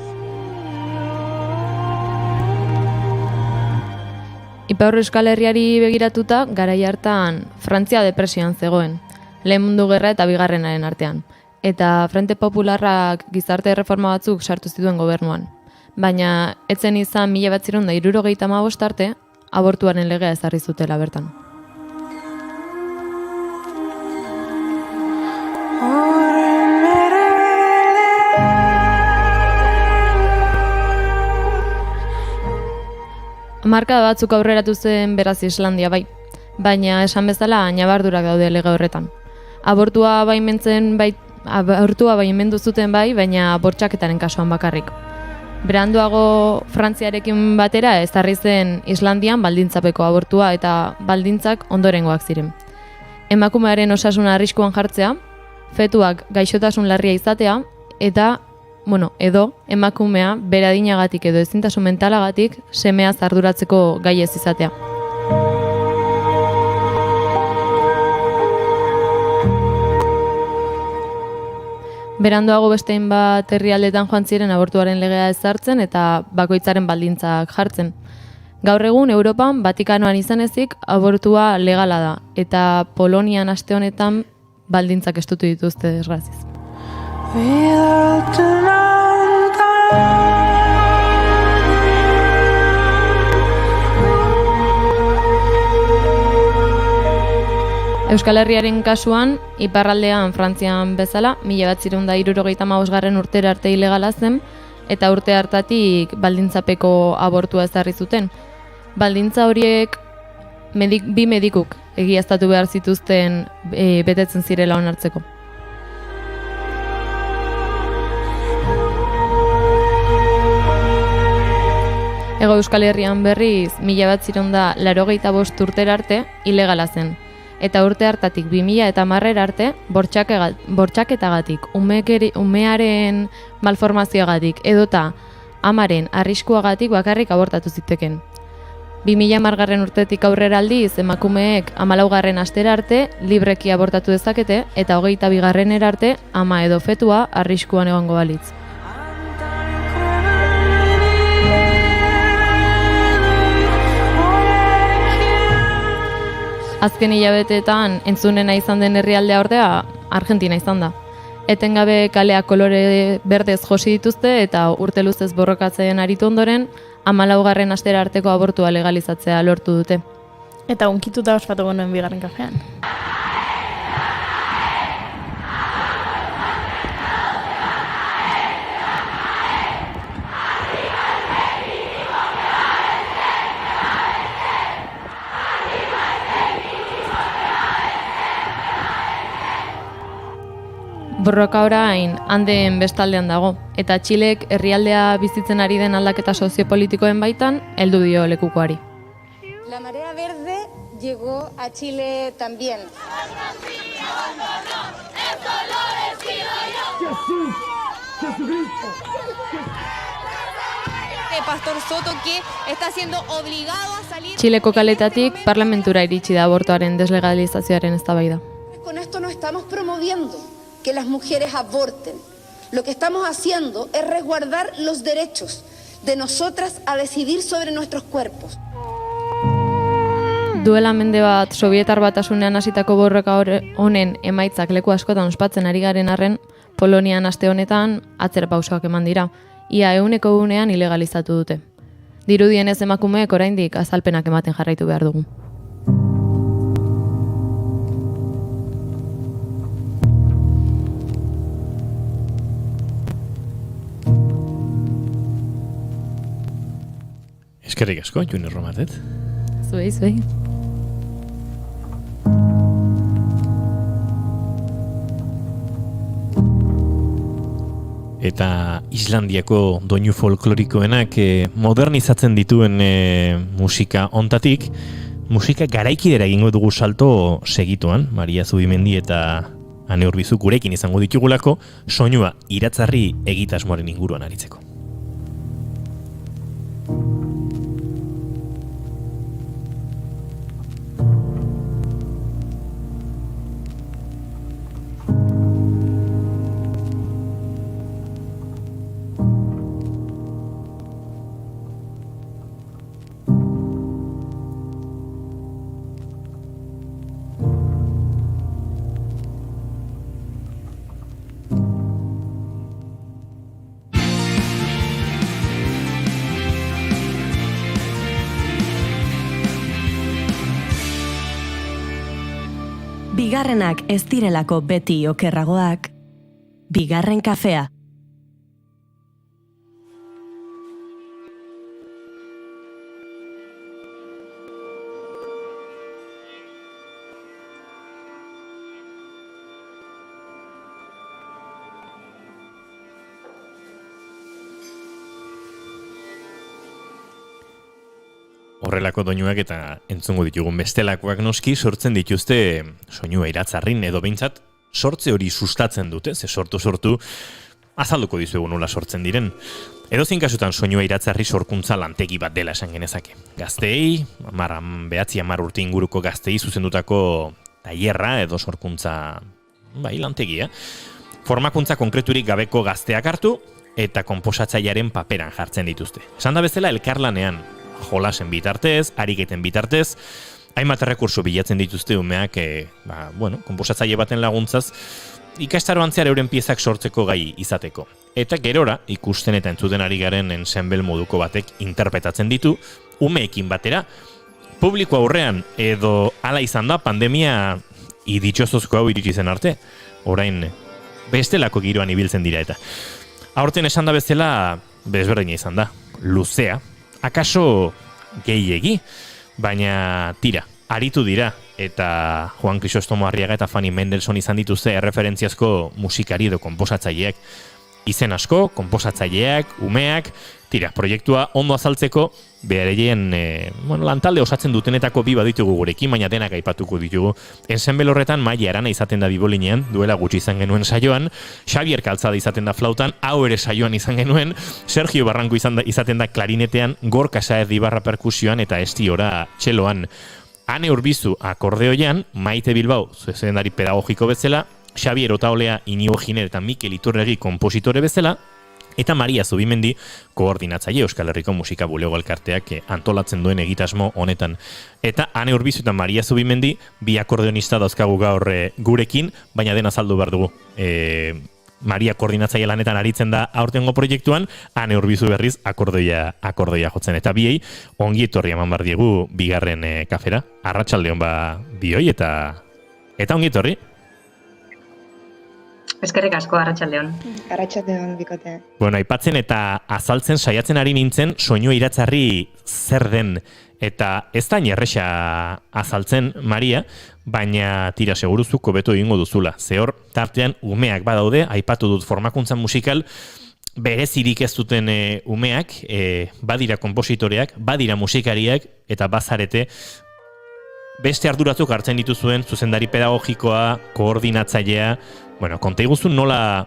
Ipar Euskal Herriari begiratuta, garai hartan Frantzia depresioan zegoen, Lehen Mundu Gerra eta Bigarrenaren artean. Eta Frente Popularrak gizarte reforma batzuk sartu zituen gobernuan. Baina etzen izan 1975 arte, abortuaren legea ezarri zutela bertan. Marka batzuk aurreratu zen beraz Islandia bai, baina esan bezala ñabardurak daude lege horretan. Abortua baimendu zuten bai, baina bortxaketaren kasuan bakarrik. Beranduago Frantziarekin batera ezarri zen Islandian baldintzapeko abortua eta baldintzak ondorengoak ziren. Emakumearen osasuna arriskuan jartzea, fetuak gaixotasun larria izatea eta edo emakumea bere adinagatik edo ezintasun mentalagatik semea arduratzeko gai ez izatea. Beranduago beste hainbat herrialdetan joan ziren abortuaren legea ezartzen eta bakoitzaren baldintzak jartzen. Gaur egun Europan Vatikanoan izan ezik abortua legala da eta Polonian aste honetan baldintzak estutu dituzte desgraziaz. Euskal Herriaren kasuan, iparraldean Frantzian bezala, 1975 urtera arte ilegala zen, eta urte hartatik baldintzapeko abortua ezarri zuten. Baldintza horiek bi medikuk egiaztatu behar zituzten betetzen zirela onartzeko. Hego Euskal Herrian berriz, 1985 urtera arte ilegala zen. Eta urte hartatik 2010 arte bortxaketagatik, umearen malformazioagatik edota amaren arriskuagatik bakarrik abortatu ziteken. 2010 urtetik aurrera aldiz emakumeek 14. astera arte libreki abortatu dezakete eta 22. arte ama edo fetua arriskuan egongo balitz. Azken hilabeteetan entzunena izan den herrialdea ordea Argentina izan da. Etengabe kaleak kolore berdez josi dituzte eta urte luzez borrokatzen aritu ondoren, 14. astera arteko abortua legalizatzea lortu dute. Eta unkituta ospatu genuen bigarren kafean. Borroka orain Andeen bestaldean dago, eta Txilek herrialdea bizitzen ari den aldaketa soziopolitikoen baitan heldu dio lekukoari. La marea verde llegó a Chile también. Pastor Soto que está siendo obligado a salir. Txileko kaletatik parlamentura iritsi da abortuaren deslegalizazioaren eztabaida. Con esto no estamos promoviendo que las mujeres aborten. Lo que estamos haciendo es resguardar los derechos de nosotras a decidir sobre nuestros cuerpos. Duela mende bat Sobietar Batasunean hasitako borroka honen emaitzak leku askotan ospatzen ari garen arren, Polonian aste honetan atzera pausoak eman dira. Ia 100% ilegalizatu dute. Dirudienez emakumeek oraindik azalpenak ematen jarraitu behar dugu. Eskerrik asko, Junior Romatet. Zuei. Eta Islandiako doinu folklorikoenak modernizatzen dituen musika ontatik, musika garaikidera egingo dugu salto segituan, Maria Zubimendi eta Ane Urbizu gurekin izango ditugulako, soinua iratzarri egitasmoaren inguruan aritzeko. Bigarrenak ez direlako beti okerragoak, bigarren kafea. Horrelako doinuak eta entzungo ditugun bestelakoak noski sortzen dituzte soinua iratzarrin edo behintzat sortze hori sustatzen dute, ze sortu azalduko dizuegu nola sortzen diren. Edozein kasutan soinua iratzarri sorkuntza lantegi bat dela esan genezake. Gazteei, 9 urte inguruko gazteei zuzendutako tailerra edo sorkuntza lantegia. Formakuntza konkreturik gabeko gazteak hartu eta konposatzailearen paperan jartzen dituzte. Esan da bezala elkarlanean, jolasen bitartez, ariketen bitartez, hainbat errekurso bilatzen dituzte umeak, konposatzaile baten laguntzaz, ikastaroan zehar euren piezak sortzeko gai izateko. Eta gerora, ikusten eta entzuten ari garen ensemble moduko batek interpretatzen ditu, umeekin batera, publiko aurrean edo hala izan da pandemia iditxozozko hau iritsi zen arte, orain bestelako giroan ibiltzen dira eta. Aurten esan da bezala, bezberdina izan da, luzea, akaso gehiegi, baina tira, aritu dira, eta Juan Crisostomo Arriaga eta Fanny Mendelssohn izan dituzte erreferentziazko musikari edo konposatzaileak. Izen asko, konposatzaileak, umeak, tira, proiektua ondo azaltzeko, behareien, lantalde osatzen dutenetako bi baditugu gurekin, baina denak aipatuko ditugu. Ensemble horretan Maia Arana izaten da bibolinean, duela gutxi izan genuen saioan, Xavier Calzada izaten da flautan, hau ere saioan izan genuen, Sergio Barranco izaten da klarinetean, Gorka Saez Ibarra perkusioan eta Estiora txeloan. Ane Urbizu akordeoian, Maite Bilbao zuzendari pedagogiko bezala, Xavier Otaolea, Inigo Giner eta Mikel Iturregi kompositore bezala, eta Maria Zubimendi koordinatzaile Euskal Herriko Musika Bulego Elkarteak antolatzen duen egitasmo honetan. Eta Ane Urbizu eta Maria Zubimendi bi akordeonista dauzkagu gaur gurekin, baina dena azaldu behar dugu. Maria koordinatzaile lanetan aritzen da aurtengo proiektuan, Ane Urbizu berriz akordoia jotzen. Eta biei, ongi etorri eman bar diegu bigarren kafera. Arratsaldeon bioi eta ongi etorri. Eskerrik asko, arratsaldeon. Arratsaldeon bikote. Bueno, aipatzen eta azaltzen saiatzen ari nintzen soinua iratzarri zer den. Eta ez da erresa azaltzen, Maria, baina tira seguruzuk hobeto egingo duzula. Ze hor, tartean umeak badaude, aipatu dut formakuntzan musikal, berezirik ez duten umeak, badira konpositoreak, badira musikariak, eta bazarete beste arduratzuk hartzen dituzuen, zuzendari pedagogikoa, koordinatzailea, bueno, konta iguzu nola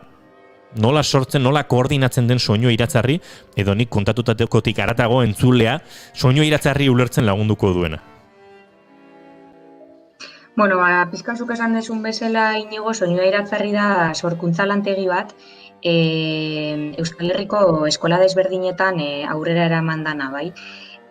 sortzen, nola koordinatzen den soinua iratzarri, edo nik kontatutatikotik aratago entzulea, soinua iratzarri ulertzen lagunduko duena. Bueno, pizkazuk esan desun bezala Inigo, soinua iratzarri da sorkuntza lantegi bat, Euskal Herriko eskola desberdinetan aurrera eraman dana, bai.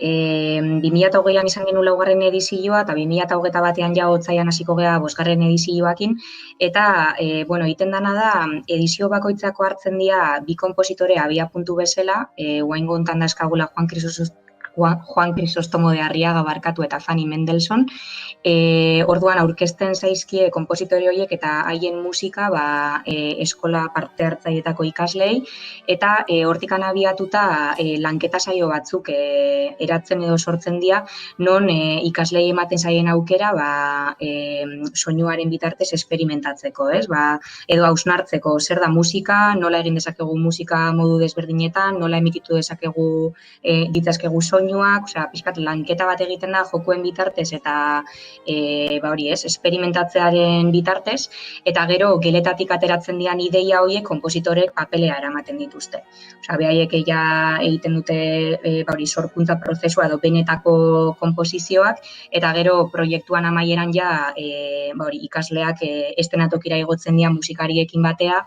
2008an izan genuen laugarren edizioa eta 2021an ja otsailean hasiko gea bosgarren edizioakin eta egiten dana da edizio bakoitzako hartzen dira bi konpositore abiapuntu bezala, oraingo hontan dauzkagula Juan Crisostomo de Arriaga barkatu eta Fanny Mendelssohn. Orduan aurkezten zaizkie konpositore horiek eta haien musika eskola parte hartzailetako ikaslei eta hortikan abiatuta lanketa saio batzuk eratzen edo sortzen dira non ikaslei ematen zaien aukera soinuaren bitartez esperimentatzeko, ez? Edo hausnartzeko zer da musika, nola egin dezakegu musika modu desberdinetan, nola emititu dezakegu ditzakegu soinuak, pixkat lanketa bat egiten da jokuen bitartez eta esperimentatzearen bitartez, eta gero geletatik ateratzen dian ideia horiek konpositorek papelea eramaten dituzte. Behaiek egiten dute sorkuntza prozesua edo benetako konposizioak, eta gero proiektuan amaieran ikasleak estenatokira igotzen dira musikariekin batea,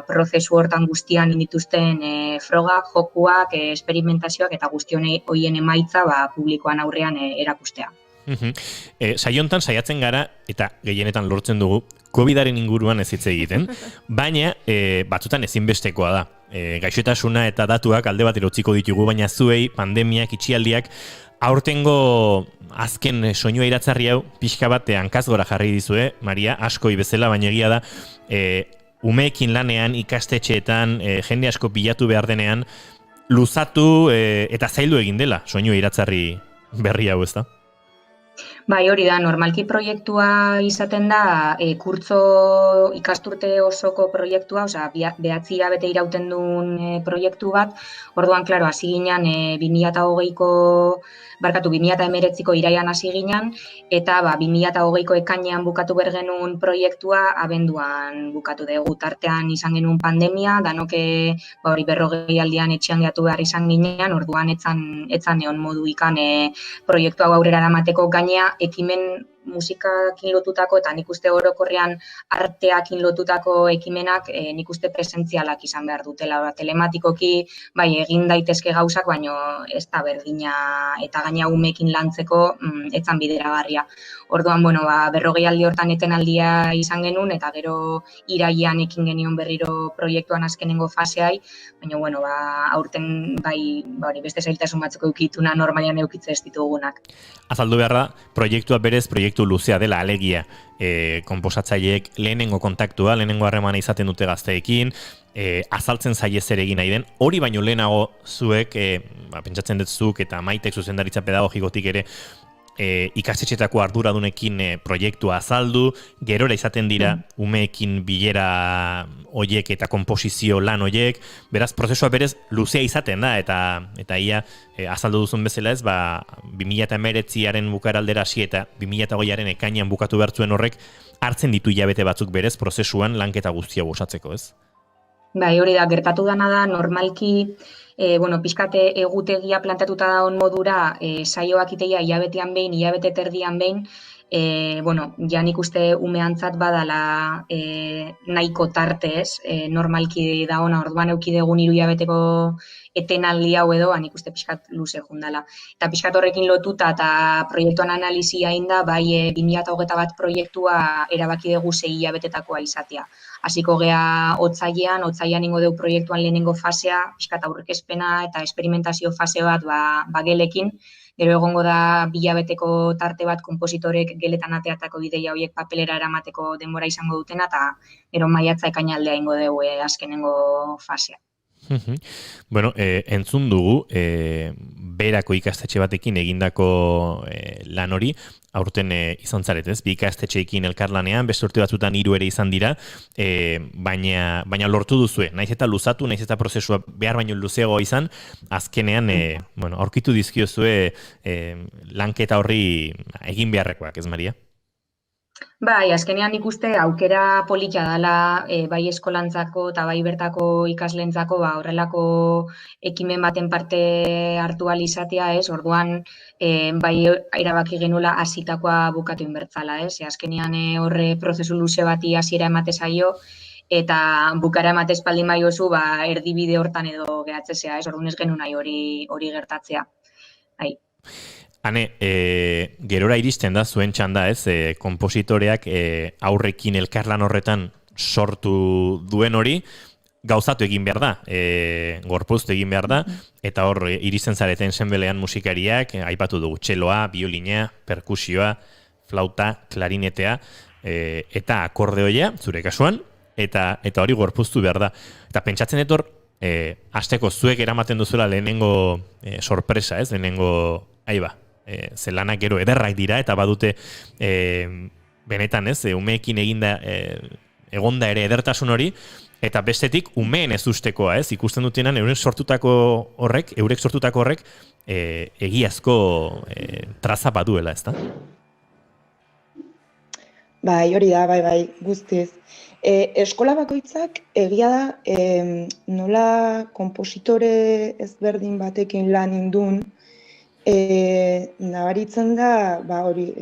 prozesu hortan guztian dituzten frogak, jokuak, esperimentazioak eta guzti horien emaitza publikoan aurrean erakustea. Saiontan saiatzen gara, eta gehienetan lortzen dugu, COVID-aren inguruan ez hitz egiten, baina batzutan ezinbestekoa da. Gaixotasuna eta datuak alde batera utziko ditugu, baina zuei, pandemiak, itxialdiak, aurtengo azken soinua iratzarri hau pixka bat hankaz gora jarri dizue, Maria, askoi bezala, baina egia da, umeekin lanean, ikastetxeetan, jende asko bilatu behar denean, luzatu eta zaildu egin dela soinua iratzarri berri hau, ez da? Bai, hori da, normalki proiektua izaten da, kurtzo ikasturte osoko proiektua, 9 hilabete irauten duen proiektu bat, orduan, klaro, hasi ginen 2019ko iraian hasi ginen, eta 2020ko ekainean bukatu bergenuen proiektua abenduan bukatu dugu. Tartean izan genuen pandemia, danoke 40 aldian etxean gehiatu behar izan ginen, orduan etzan egon modu ikan proiektua aurrera eramateko gainea, ekimen musikakin lotutako eta nik uste orokorrean arteakin lotutako ekimenak nik uste presentzialak izan behar dutela. Telematikoki egin daitezke gauzak, baina ez da berdina eta gaina umekin lantzeko etzan bideragarria. Orduan, 40 aldi hortan etenaldia izan genuen eta gero irailean ekin genion berriro proiektuan azkenengo faseai, baina aurten beste zailtasun batzuk eukituna normalian eukitze ez ditugunak. Azaldu behar da, proiektua berez, proiektu luzea dela, alegia konposatzaileek lehenengo kontaktua, lehenengo harremana izaten dute gazteekin, azaltzen zaie zer egin nahi den, hori baino lehenago zuek, pentsatzen dut zuk eta Maitek zuzendaritza pedagogikotik ere, ikastetxetako arduradunekin proiektua azaldu, gerora izaten dira umeekin bilera hoiek eta konposizio lan hoiek, beraz, prozesua berez luzea izaten da, eta ia azaldu duzun bezala ez, 2019aren bukaraldera hasi eta 2020aren ekainean bukatu behartzuen horrek, hartzen ditu hilabete batzuk berez prozesuan lanketa guztia osatzeko, ez? Bai, hori da, gertatu dana da, normalki, pixkate egutegia planteatuta daun modura, saioak iteia hilabetean behin, hilabete terdian behin, ja nik uste umeantzat badala nahiko tartez, normalki da ona, orduan eukidegun 3 hilabeteko etenaldi hau edo, nik uste pixkat luze jundala. Eta pixkat horrekin lotuta eta proiektuan analizia inda, 2021 proiektua erabaki dugu 6 hilabetetakoa izatea. hasiko gea otsailean ingo deu proiektuan lehenengo fasea, pixkat aurrekespena eta esperimentazio fase bat ba gelekin, gero egongo da bilabeteko tarte bat konpositorek geletan ateatako ideia horiek papelera eramateko denbora izango dutena, eta gero maiatza ekainaldea ingo deu azkenengo fasea. Bueno, entzun dugu, berako ikastetxe batekin egindako lan hori, aurten izan zaret, ez? Bi ikastetxeekin elkarlanean, beste urte batzutan 3 ere izan dira, baina lortu duzue, naiz eta luzatu, naiz eta prozesua behar baino luzeagoa izan, azkenean, aurkitu dizkiozue lanketa horri egin beharrekoak, ez Maria? Bai, azkenean ikuste aukera polita dela bai eskolantzako eta bai bertako ikaslentzako horrelako ekimen baten parte hartu ahal izatea, ez? Orduan bai erabaki genuela hasitakoa bukatu inbertzala, ez? Azkenean horre prozesu luze bati hasiera emate zaio eta bukara emate espaldin baiozu, erdibide hortan edo gehatzea, ez? Orduan ez genuen nahi hori gertatzea. Bai. Hane, gerora iristen da zuen txanda, ez, konpositoreak aurrekin elkarlan horretan sortu duen hori, gauzatu egin behar da, gorpuztu egin behar da, eta hor iristen zareten zenbelean musikariak, aipatu dugu txeloa, biolina, perkusioa, flauta, klarinetea, eta akordeoia, zure kasuan, eta hori gorpuztu behar da. Eta pentsatzen etor, hasteko zuek eramaten duzuela lehenengo sorpresa, ez, lehenengo, zelanak gero ederrak dira, eta badute benetan, ez, umeekin egonda ere edertasun hori, eta bestetik umeen ez ustekoa, ez, ikusten dutenan eurek sortutako horrek, egiazko traza baduela, ez da? Bai, hori da, bai, guztiz. Eskola bakoitzak egia da nola konpositore ezberdin batekin lan indun, nabaritzen da, hori,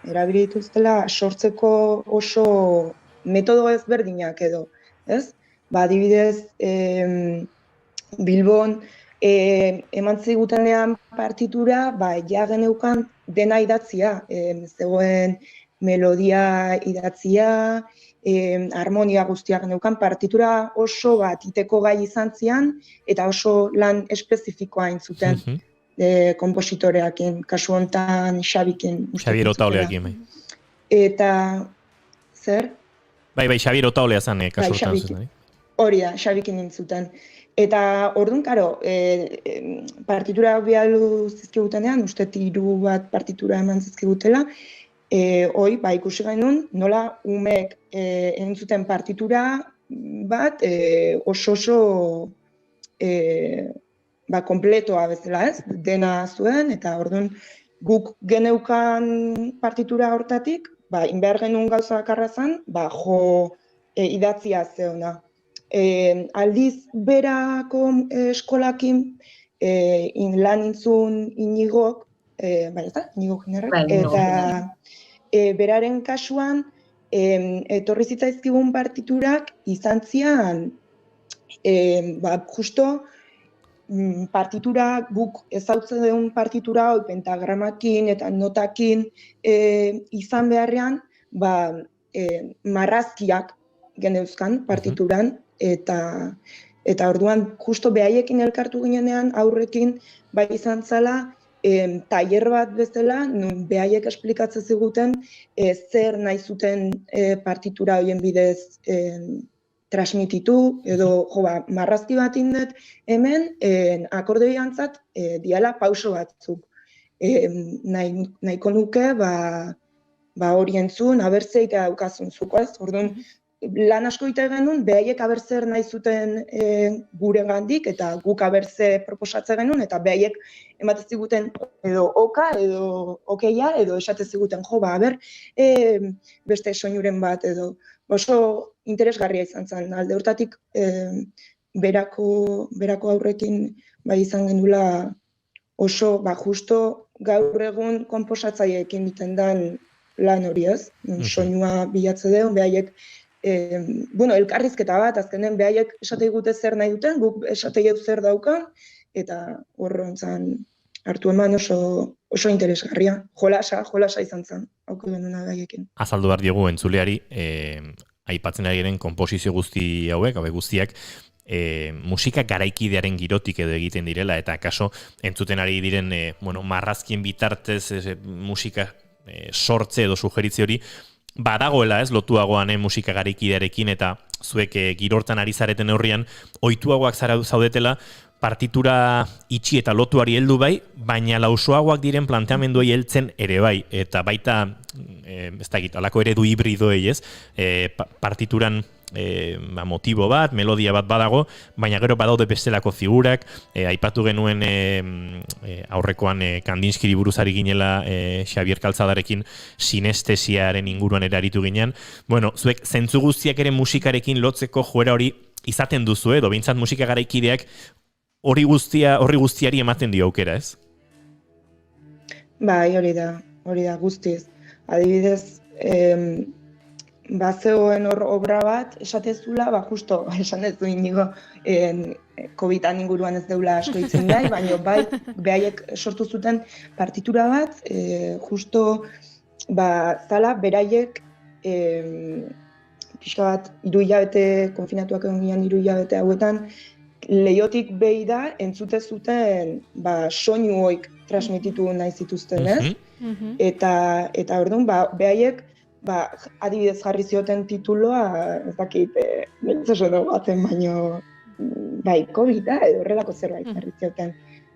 erabili dituztela sortzeko oso metodo ezberdinak edo, ez? Adibidez, Bilbon eman zigutenean partitura, ja geneukan dena idatzia, zegoen melodia idatzia, harmonia guztiak geneukan, partitura oso bat iteko gai izan zian, eta oso lan espezifikoa intzuten. Kompositoreakin, kasu hontan Xabikin. Xabier Otaoleakin, bai. Eta, zer? Bai, Xabier Otaolea zen kasu hontan zuten. Hori da, Xabikin nintzuten. Eta, orduan, karo, partitura bialu zizkigutenean, uste 3 bat partitura eman zizkigutela, ikusi genuen, nola umek entzuten partitura bat oso kompletoa bezala, ez? Dena zuen, eta orduan guk geneukan partitura hortatik, inbehar genuen gauza bakarra zen, jo idatzia zeuna. Aldiz berako eskolakin lan intzun Inigok, Inigo Ginerrak, eta beraren kasuan etorri zitzaizkigun partiturak izan zian, justo partitura, guk ezautzen duen partitura, pentagramakin eta notakin izan beharrean, marrazkiak geneuzkan partituran, eta orduan, justo behaiekin elkartu ginenean, aurrekin, izan zela, tailer bat bezala, nun behaiek esplikatzen ziguten, zer nahi zuten partitura horien bidez transmititu, edo marrazki bat indet hemen, akordeoiantzat diala pauso batzuk. Nahiko nuke, hori entzun, abertzeita daukazun zuko ez, orduan, lan asko ite genuen, behaiek abertzer nahi zuten gure gandik, eta guk abertze proposatzen genuen, eta behaiek ematen ziguten edo oka, edo okeia, edo esaten ziguten, beste soinuren bat, edo oso interesgarria izan zen. Alde hortatik berako aurrekin izan genula oso justo gaur egun konposatzaileekin egiten den lan hori ez. Soinua bilatze deun, behaiek elkarrizketa bat, azkenen behaiek esate digute zer nahi duten, guk esate jau zer daukan, eta horrontzan hartu eman oso interesgarria. Jolasa izan zen, hauko genuna behaiekin. Azaldu behar diogu entzuleari, aipatzen ari diren konposizio guzti hauek guztiak, musika garaikidearen girotik edo egiten direla, eta kaso entzuten ari diren marrazkien bitartez musika sortze edo sugeritze hori, badagoela ez lotuagoan musika garaikidearekin, eta zuek girortan ari zareten neurrian, ohituagoak zaudetela, partitura itxi eta lotuari heldu bai, baina lausoagoak diren planteamenduei heltzen ere bai, eta baita, ez da egit, alako eredu hibridoei ez, partituran motibo bat, melodia bat badago, baina gero badaude bestelako figurak, aipatu genuen aurrekoan Kandinskiri buruz ari ginela Xabier Kaltzadarekin sinestesiaren inguruan ere aritu ginen. Bueno, zuek zentzu guztiak ere musikarekin lotzeko joera hori izaten duzu, edo behintzat musika garaikideak horri guztiari ematen dio aukera, ez? Bai, hori da guztiz. Adibidez, bazegoen hor obra bat, esatezula, justo, esan ez du inigo, COVID-an inguruan ez deula asko itzen gai, baina bai, behaiek sortu zuten partitura bat, justo, zala, beraiek, pixka bat, 3 hilabete, konfinatuak egon ginen 3 hilabete hauetan, leiotik behi da, entzute zuten, soinu hoik transmititu nahi zituzten, ez? Eta orduan, behaiek, adibidez jarri zioten tituloa, ez dakit, nintzesoen batzen, baino, COVID, edo horrelako zerbait jarri zioten.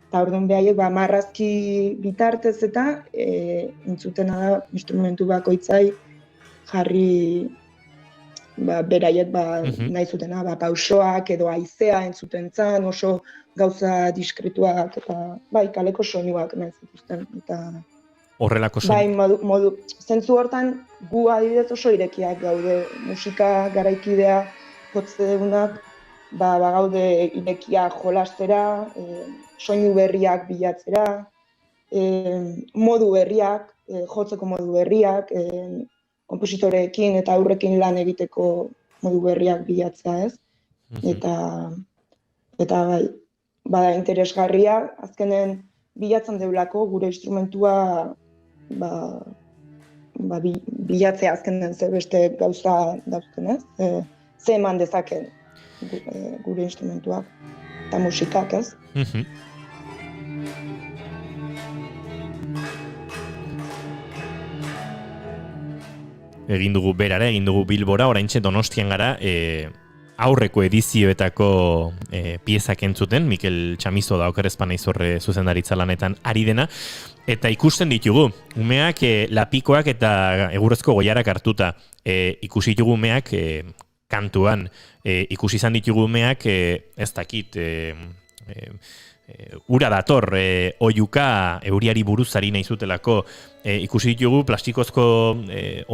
Eta orduan behaiek, marrazki bitartez eta entzutena da, instrumentu bakoitzai jarri beraiek nahi zutena, pausoak edo haizea entzuten zan, oso gauza diskretuak eta kaleko soinuak nahi zituzten. Horrelako soinu. Bai, modu, zentzu hortan gu adibidez oso irekiak gaude, musika garaikidea jotze dugunak, gaude irekia jolastera, soinu berriak bilatzera, modu berriak, jotzeko modu berriak, kompositoreekin eta aurrekin lan egiteko modu berriak bilatzea, ez? Eta bai, bada interesgarria, azkenen bilatzen deulako gure instrumentua bilatzea azkenen zer beste gauza dauzken, ez? Ze eman dezaken gure instrumentuak eta musikak, ez? Egin dugu berara, egin dugu Bilbora, oraintxe Donostian gara, aurreko edizioetako piezak entzuten, Mikel Txamizo da okerrezpan izorre zuzendaritza lanetan ari dena, eta ikusten ditugu, umeak lapikoak eta egurrezko goiarak hartuta, ikusi ditugu umeak kantuan, ikusi izan ditugu umeak, ez dakit, ura dator, oiuka euriari buruzari nahi zutelako, ikusi ditugu plastikozko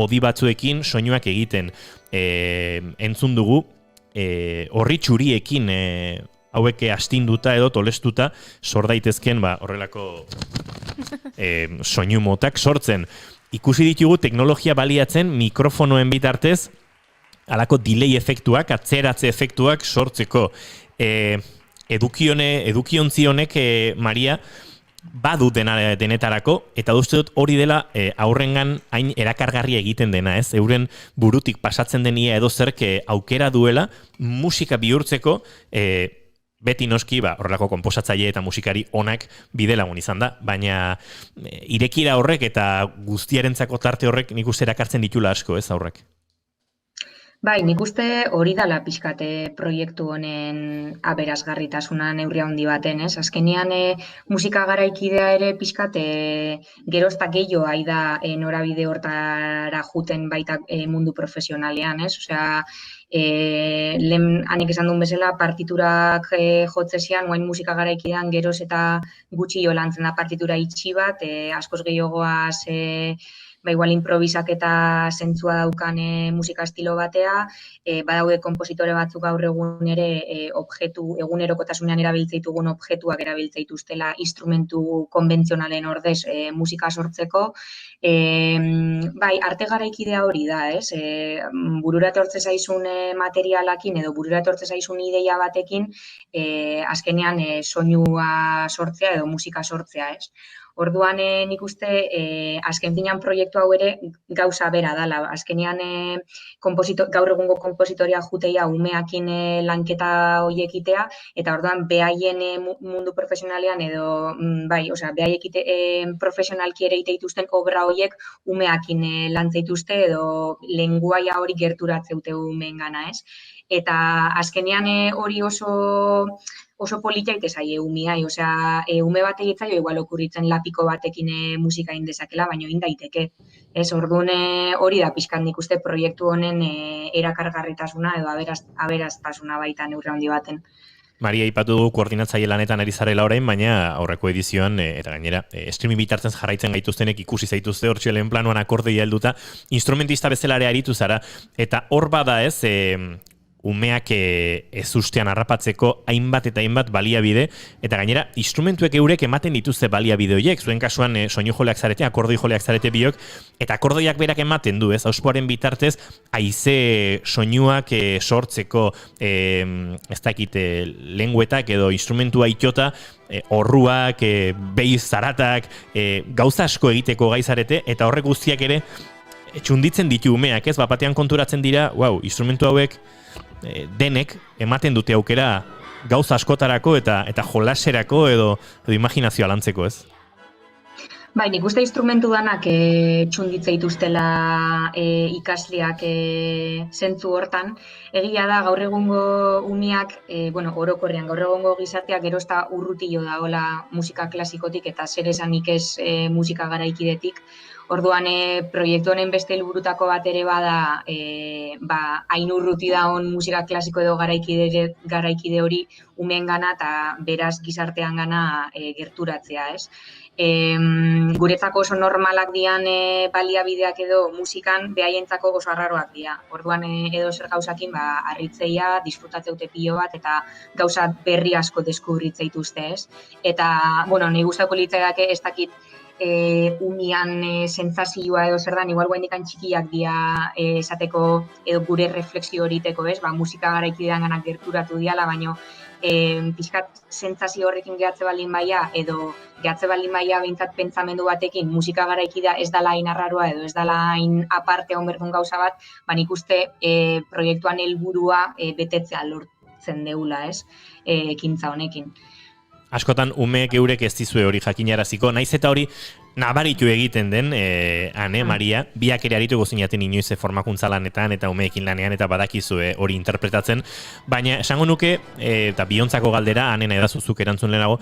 odi batzuekin soinuak egiten, entzun dugu, horri txuriekin hauek astinduta edo tolestuta sor daitezken horrelako soinu motak sortzen. Ikusi ditugu teknologia baliatzen mikrofonoen bitartez halako delay efektuak, atzeratze efektuak sortzeko. Edukiontzi honek, Maria, badu denetarako, eta uste dut hori dela aurrengan hain erakargarria egiten dena, ez? Euren burutik pasatzen denia edo zerk aukera duela musika bihurtzeko, beti noski, horrelako konposatzaile eta musikari onak bide lagun izan da, baina irekira horrek eta guztiarentzako tarte horrek nik uste erakartzen ditula asko, ez aurrek? Bai, nik uste hori dala pixkate proiektu honen aberasgarritasuna neurri handi baten, ez? Azkenean musika garaikidea ere pixkate gerozta gehiago da norabide hortara juten baita mundu profesionalean, ez? Osea, lehen hanek esan duen bezala partiturak jotzezian, oain musika garaikidean geroz eta gutxi jolantzen da partitura itxi bat, askoz gehiagoaz igual improvisak eta zentzua daukan musika estilo batea, badaude konpositore batzuk gaur egun ere egunerokotasunean erabiltzeitugun objektuak erabiltzeituztela instrumentu konbentzionalen ordez musika sortzeko. Bai, arte garaikidea hori da, ez? Burura etortze zaizun materialakin edo burura etortze zaizun ideia batekin azkenean soinua sortzea edo musika sortzea, ez? Orduan nik uste azken finean proiektu hau ere gauza bera dala. Azkenean gaur egungo konpositoria juteia umeakin lanketa hoiekitea, eta orduan behaien mundu profesionalean edo, bai, osea, behaiek profesionalki ere ite dituzten obra hoiek umeakin lantzeituzte edo lenguaia hori gerturatzeute umeengana, ez? Eta azkenean hori oso polita ite zaie umeai, osea, ume bat egitzaio igual okurritzen lapiko batekin musika indezakela, baina egin daiteke. Ez, orduan hori da pixkat nik uste proiektu honen erakargarritasuna edo aberastasuna baita neurri handi baten. Maria, aipatu du koordinatzaile lanetan ari zarela orain, baina aurreko edizioan, eta gainera, streaming bitartzen jarraitzen gaituztenek ikusi zaituzte hortxe lehen planoan akordeia helduta, instrumentista bezala ere aritu zara, eta hor bada ez, umeak ez ustean harrapatzeko hainbat eta hainbat baliabide, eta gainera, instrumentuek eurek ematen dituzte baliabide horiek, zuen kasuan soinu joleak zarete, akordoi joleak zarete biok, eta akordoiak berak ematen du, ez, auspoaren bitartez, haize soinuak sortzeko, ez dakit, lenguetak edo instrumentua itota, orruak, behiz zaratak, gauza asko egiteko gaizarete, eta horrek guztiak ere, txunditzen ditu umeak, ez, batean konturatzen dira, wow, instrumentu hauek, denek ematen dute aukera gauza askotarako eta jolaserako edo imaginazioa lantzeko, ez? Bai, nik uste instrumentu danak txunditze dituztela ikasleak zentzu hortan. Egia da, gaur egungo umeak, orokorrean, gaur egungo gizarteak gerozta urrutillo da hola musika klasikotik eta zer esanik ez musika garaikidetik. Orduan, proiektu honen beste helburutako bat ere bada, hain urruti da on musika klasiko edo garaikide hori umeengana eta beraz gizartean gana gerturatzea, ez? Guretzako oso normalak dian baliabideak edo musikan behaientzako oso arraroak dira. Orduan edo zer gauzakin harritzeia, disfrutatzeute pilo bat eta gauza berri asko deskubritzeituzte, ez? Eta, nahi gustako litzaiake ez dakit umian sentsazioa edo zer dan, igual guaindikan txikiak dira esateko edo gure refleksio horiteko, ez? Musika garaikidean gana gerturatu diala, baina pixkat sentsazio horrekin gehatze baldin baia edo gehatze baldin baia behintzat pentsamendu batekin musika garaikidea ez dala hain arraroa edo ez dala hain aparte hon berdun gauza bat, nik uste proiektuan helburua betetzea lortzen deula, ez? Ekintza honekin. Askotan umeek eurek ez dizue hori jakinaraziko, naiz eta hori nabaritu egiten den, Maria, biak ere arituko zinaten inoiz formakuntza lanetan eta umeekin lanean eta badakizue hori interpretatzen, baina esango nuke, eta biontzako galdera, Ane nahi dazuzuk erantzun lehenago,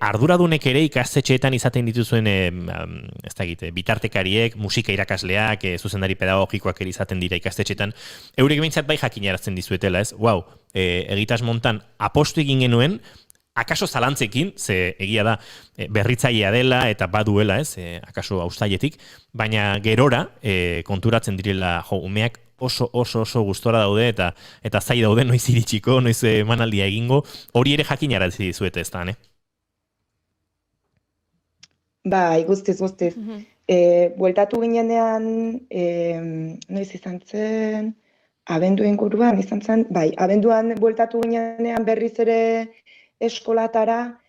arduradunek ere ikastetxeetan izaten dituzuen, ez da egite, bitartekariek, musika irakasleak, zuzendari pedagogikoak ere izaten dira ikastetxeetan, eurek behintzat bai jakinarazten dizuetela, ez? Egitas montan apostu egin genuen, akaso zalantzekin, ze egia da berritzailea dela eta baduela, ez, akaso austaietik, baina gerora konturatzen direla umeak oso gustora daude eta zai daude noiz iritsiko, noiz emanaldia egingo, hori ere jakinarazi dizuete ez da, ne? Bai, guztiz. Bueltatu ginenean, noiz izan zen, abendu inguruan izan zen, bai, abenduan bueltatu ginenean berriz ere eskolatara,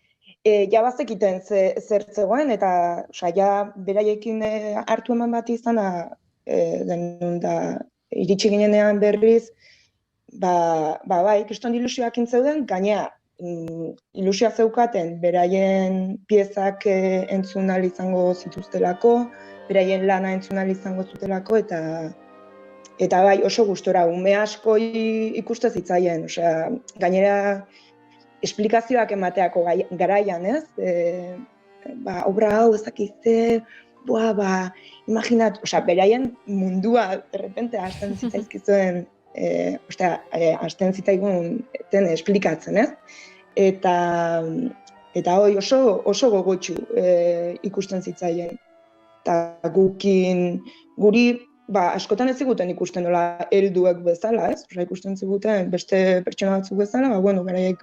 jabazekiten zer zegoen, eta beraiekin hartu eman bat izana, iritsi ginenean berriz, bai, kriston ilusioak intzeuden, gainea, ilusioa zeukaten, beraien piezak entzun ahal izango zituztelako, beraien lana entzun ahal izango zutelako, eta bai, oso gustora, ume asko ikuste zitzaien, gainera, esplikazioak emateako garaian, ez? Obra hau ezakizte, imaginatu, beraien mundua, derrepente, hasten zitzaizkizuen, hasten zitzaigun esplikatzen, ez? Eta hoi oso gogotxu ikusten zitzaien. Eta guri, askotan ez ziguten ikusten nola helduek bezala, ez? Ikusten ziguten beste pertsona batzuk bezala, beraiek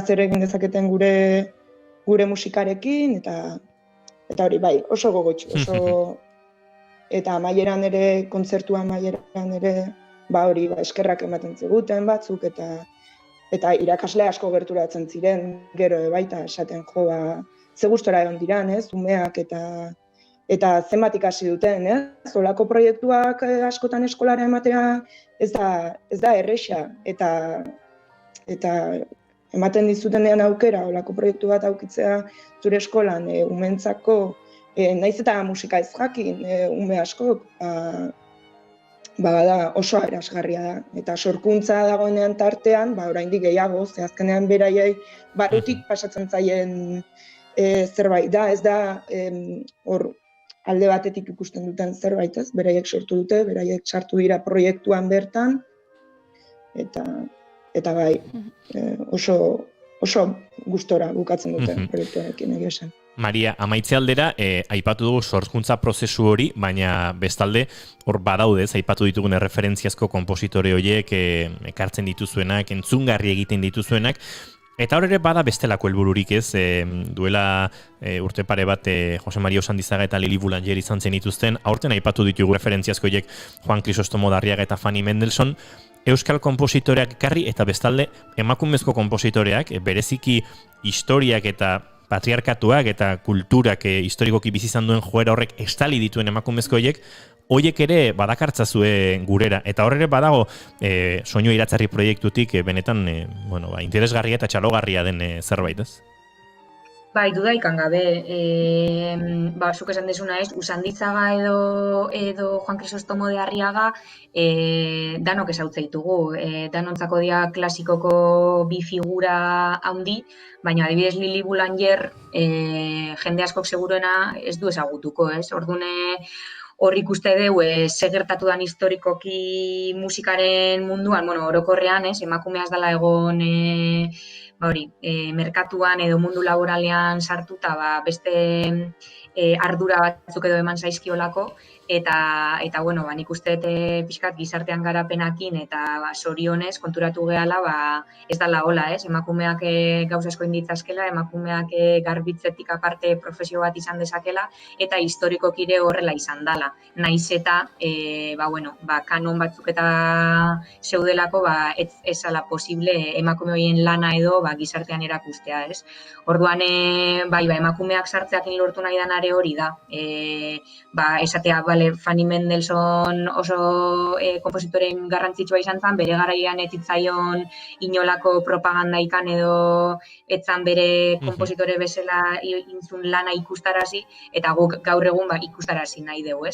zer egin dezaketen gure musikarekin, eta hori bai, oso gogotxu, eta amaieran ere, kontzertua amaieran ere, hori eskerrak ematen ziguten batzuk, eta irakasle asko gerturatzen ziren, gero baita esaten ze gustora egon diran, umeak eta zenbat ikasi duten, Olako proiektuak askotan eskolara ematea ez da erresa, eta ematen dizutenean aukera, olako proiektu bat aukitzea zure eskolan umentzako, naiz eta musika ez jakin, ume askok, da oso aberasgarria da. Eta sorkuntza dagoenean tartean, oraindik gehiago, ze azkenean beraiei barrutik pasatzen zaien zerbait da, ez da hor alde batetik ikusten duten zerbait, beraiek sortu dute, beraiek sartu dira proiektuan bertan, eta bai, oso gustora bukatzen dute proiektuarekin egia esan. Maria, amaitze aldera, aipatu dugu sorkuntza prozesu hori, baina bestalde hor badaudez, aipatu ditugun referentziazko konpositore horiek ekartzen dituzuenak, entzungarri egiten dituzuenak, eta hor ere bada bestelako helbururik ez, duela urte pare bat Jose Maria Osandizaga eta Lili Boulanger izan zen dituzten, aurten aipatu ditugu referentziazko horiek Juan Crisostomo Darriaga eta Fanny Mendelssohn, euskal konpositoreak ekarri eta bestalde emakumezko konpositoreak, bereziki historiak eta patriarkatuak eta kulturak historikoki bizi izan duen joera horrek estali dituen emakumezko horiek ere badakartzazue gurera. Eta horre badago soinu iratzarri proiektutik benetan interesgarria eta txalogarria den zerbait, ez? Bai, dudaikan gabe, zuk esan desuna Usandizaga edo Juan Crisostomo de Arriaga danok ezautza ditugu, danontzako dia klasikoko bi figura handi, baina adibidez Lili Boulanger jende askok seguruena ez du ezagutuko, ez? Ordune hor ikuste deu, ze gertatu dan historikoki musikaren munduan, orokorrean, emakumea ez dela egon merkatuan edo mundu laboralean sartuta beste ardura batzuk edo eman zaizkiolako, eta nik uste pixkat gizartean garapenakin eta zorionez konturatu gehala ez dela hola, emakumeak gauza asko inditzazkela, emakumeak garbitzetik aparte profesio bat izan dezakela, eta historikoki ere horrela izan dela. Naiz eta, kanon batzuk eta zeudelako, ez zala posible emakume horien lana edo gizartean erakustea, ez? Orduan, emakumeak sartzeakin lortu nahi danare hori da. Esatea, Fanny Mendelssohn oso konpositorein garrantzitsua izan zen, bere garaian ez zitzaion inolako propaganda ikan edo etzan bere konpositore bezala intzun lana ikustarazi, eta guk gaur egun ikustarazi nahi dugu,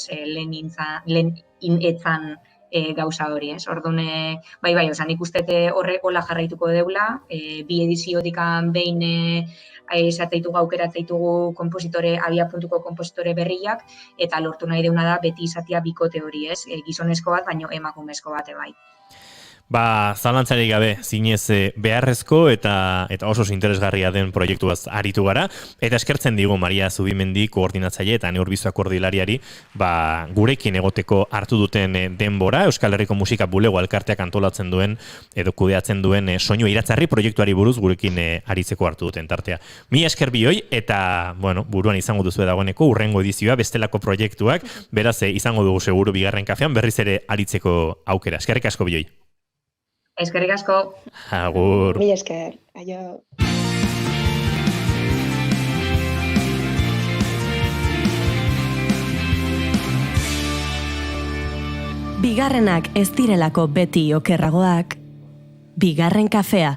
lehen etzan gauza hori, ez? Orduan, nik uste hola jarraituko deula, bi ediziotikan behin esateitugu aukeratzea konpositore, abiapuntuko konpositore berriak, eta lortu nahi deuna da beti izatea bikote hori, ez? Gizonezko bat, baino emakumezko bat, bai. Zalantzarik gabe, zinez beharrezko eta oso interesgarria den proiektuaz aritu gara, eta eskertzen digu Maria Zubimendi koordinatzaile eta Neurbizoa koordinariari gurekin egoteko hartu duten denbora, Euskal Herriko Musika Bulego Elkarteak antolatzen duen edo kudeatzen duen soinu iratzarri proiektuari buruz gurekin aritzeko hartu duten tartea. Mila esker bioi, eta buruan izango duzu dagoeneko urrengo edizioa bestelako proiektuak, beraz izango dugu seguru bigarren kafean berriz ere aritzeko aukera. Eskerrik asko bioi. Eskerrik asko. Agur. Mila esker. Aio. Bigarrenak ez direlako beti okerragoak. Bigarren kafea.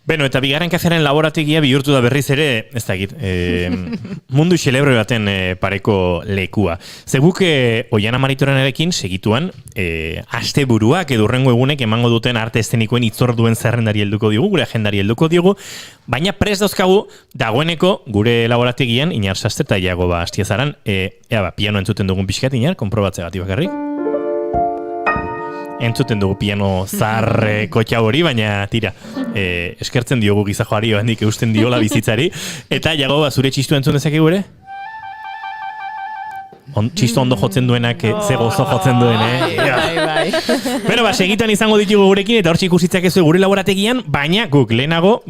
Eta bigarren kafearen laborategia bihurtu da berriz ere, ez dakit, mundu xelebre baten pareko lekua. Zeguk Oiana Maritorenarekin segituan, asteburuak edo hurrengo egunek emango duten arte eszenikoen itzorduen zerrendari helduko digu, gure agendari helduko digu, baina prest dauzkagu dagoeneko gure laborategian Inar Sastre eta Iago Astiazaran, piano entzuten dugun pixkat, Inar, konprobatzegatik bakarrik. Entzuten dugu piano zahar kotxa hori, baina tira, eskertzen diogu gizajoari handik eusten diola bizitzari. Eta Iago, zure txistu entzun dezake gure? Txistu ondo jotzen duenak, ze gozo jotzen duen, Beno, segituan izango ditugu gurekin, eta hor txikusitzak ez gure laborategian, baina guk lehenago,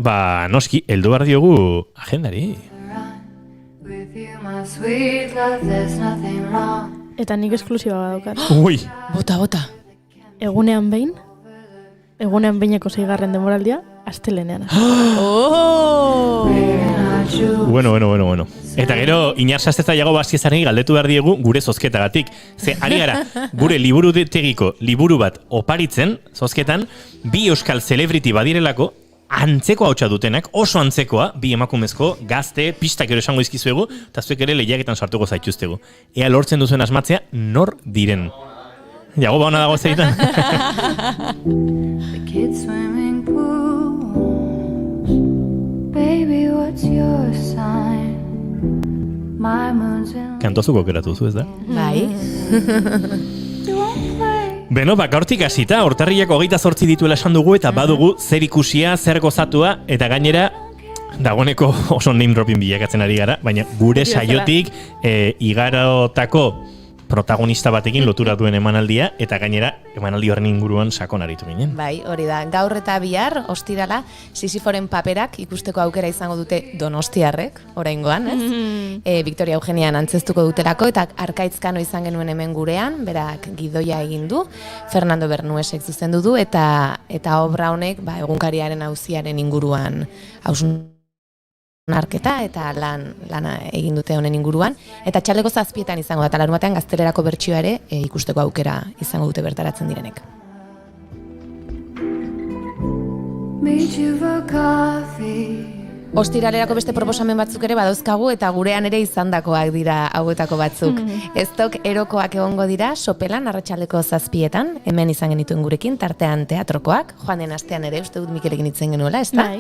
noski, heldu behar diogu agendari. Eta nik esklusiba badaukat. Ui! Bota. Egunean behineko 6. denboraldia, astelenean. Oh! Bueno. Eta gero, Iñar Sastezaiago Bastiezarei galdetu behar diegu gure zozketagatik. Ze, ari gara, gure liburutegiko liburu bat oparitzen, zozketan, bi euskal celebrity badirelako, antzeko hautsa dutenak, oso antzekoa, bi emakumezko, gazte, pistak ero esango izkizuegu, eta zuek ere lehiaketan sartuko zaituztegu. Ea lortzen duzuen asmatzea, nor diren. Jago ba hona dago zeitan. The kids swimming pools. Baby, what's your sign? My moon's in. Kantozuko keratu zu, ez da? Bai. Beno, gaurtik hasita, Urtarrilak 28 dituela esan dugu eta badugu zer ikusia, zer gozatua, eta gainera dagoeneko oso name dropping bilakatzen ari gara, baina gure saiotik igarotako protagonista batekin lotura duen emanaldia, eta gainera emanaldi horren inguruan sakon aritu ginen. Bai, hori da. Gaur eta bihar, ostirala, Sisiforen paperak ikusteko aukera izango dute donostiarrek, oraingoan, ez? Victoria Eugenian antzeztuko dutelako, eta Arkaitzkano izan genuen hemen gurean, berak gidoia egin du, Fernando Bernuesek zuzendu du, eta obra honek egunkariaren auziaren inguruan hausnarketa eta lana egin dute honen inguruan, eta txaldeko 7 izango da, eta larunbatean gaztelerako bertsioa ere ikusteko aukera izango dute bertaratzen direnek. Ostiralerako beste proposamen batzuk ere badauzkagu eta gurean ere izandakoak dira hauetako batzuk. Eztok erokoak egongo dira Sopelan arratsaldeko 7etan, hemen izan genituen gurekin, tartean teatrokoak, joan den astean ere uste dut Mikelekin itzen genuela, ezta?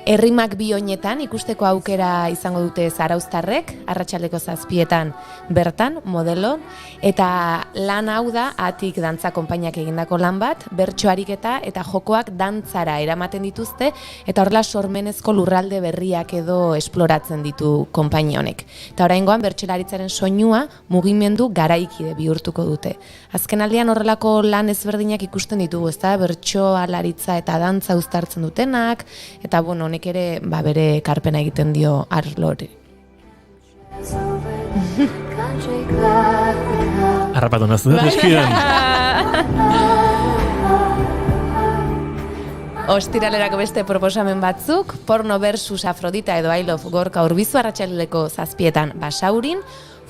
Errimak bi oinetan ikusteko aukera izango dute zarauztarrek, arratsaldeko 7etan bertan, modelo, eta lan hau da Atik dantza konpainiak egindako lan bat, bertso ariketa eta jokoak dantzara eramaten dituzte, eta horrela sormenezko lurralde berriak edo esploratzen ditu konpainia honek. Eta oraingoan bertsolaritzaren soinua mugimendu garaikide bihurtuko dute. Azkenaldian horrelako lan ezberdinak ikusten ditugu, ezta? Bertsoalaritza eta dantza uztartzen dutenak, eta bueno, honek ere bere ekarpena egiten dio arlori. Harrapatu nazu da, despidan. Ostiralerako beste proposamen batzuk, Porno versus Afrodita edo I Love Gorka Urbizu arratsaldeko 7etan Basaurin,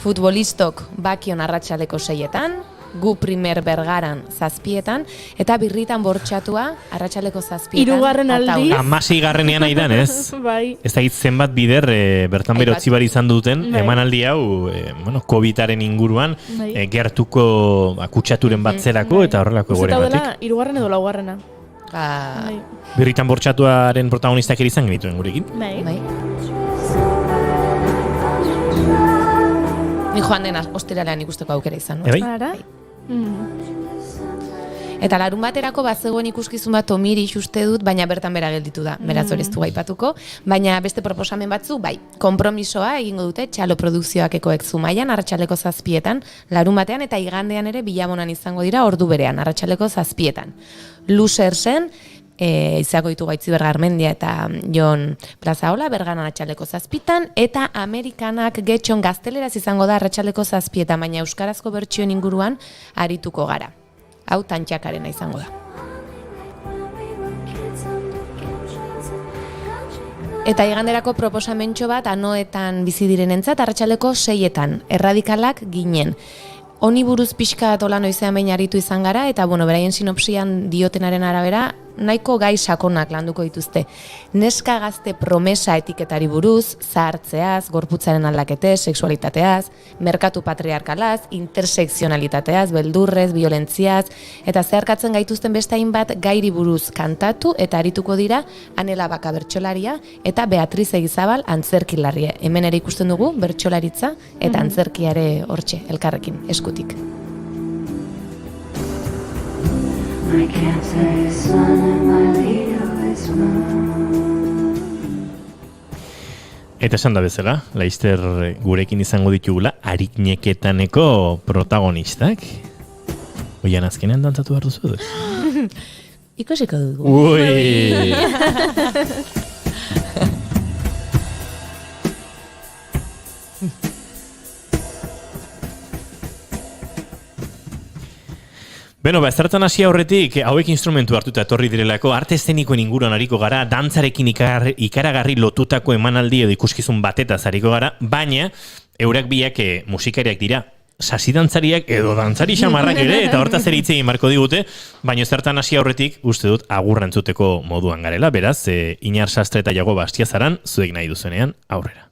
Futbolistok Bakion arratsaldeko 6etan, Gu Primer Bergaran 7etan, eta Birritan Bortxatua arratsaldeko 7etan. 3. aldiz. 16. aidan, ez? Bai. Ez da zenbat bider bertan bere utzi bar izan duten, emanaldi hau, COVID-aren inguruan, gertuko kutsaturen batzerako eta horrelako egorengatik. Uste 3. edo 4. Birritan Bortxatuaren protagonistak ere izan genituen gurekin. Bai. Ni joan dena ostiralean ikusteko aukera izan. Bai? Eta larun baterako bazegoen ikuskizun bat Tomiriz uste dut, baina bertan bera gelditu da. Beraz hori ez du aipatuko, baina beste proposamen batzu, bai, konpromisoa egingo dute Txalo Produkzioak ekoek Zumaian arratsaldeko 7etan, larun batean eta igandean ere Bilabonan izango dira ordu berean arratsaldeko 7etan. Lusersen izango ditu Gaitziber Garmendia eta Jon Plazaola Bergan arratsaldeko 7etan, eta Amerikanak Getxon gazteleraz izango da arratsaldeko 7etan, baina euskarazko bertsioen inguruan arituko gara. Hau Tantxakarena izango da. Eta iganderako proposamentxo bat Anoetan bizi direnentzat arratsaldeko 6etan, Erradikalak ginen. Honi buruz pixka tola noizean behin aritu izan gara, eta beraien sinopsian diotenaren arabera, nahiko gai sakonak landuko dituzte. Neska gazte promesa etiketari buruz, zahartzeaz, gorputzaren aldaketez, sexualitateaz, merkatu patriarkalaz, intersekzionalitateaz, beldurrez, violentziaz, eta zeharkatzen gaituzten beste hainbat gairi buruz kantatu eta arituko dira Anela Baka bertsolaria eta Beatriz Egizabal antzerkilaria. Hemen ere ikusten dugu bertsolaritza eta antzerkiare hortxe, elkarrekin, eskutik. I can't say sun in my Leo is moon. Eta esan da bezala, laizter gurekin izango ditugula Arikneketaneko protagonistak. Oian azkenean dantzatu behar duzu? Ikusiko dugu. Ui! Beno, zertan hasi aurretik, hauek instrumentu hartuta etorri direlako, arte eszenikoen inguruan ariko gara, dantzarekin ikaragarri lotutako emanaldi edo ikuskizun batetaz ariko gara, baina eurak biak musikariak dira, sasidantzariak edo dantzari xamarrak ere, eta hortaz ere hitz egin marko digute, baina zertan hasi aurretik, uste dut, agurra entzuteko moduan garela, beraz, Iñar Sastre eta Jagoba Astiazaran, zuek nahi duzenean, aurrera.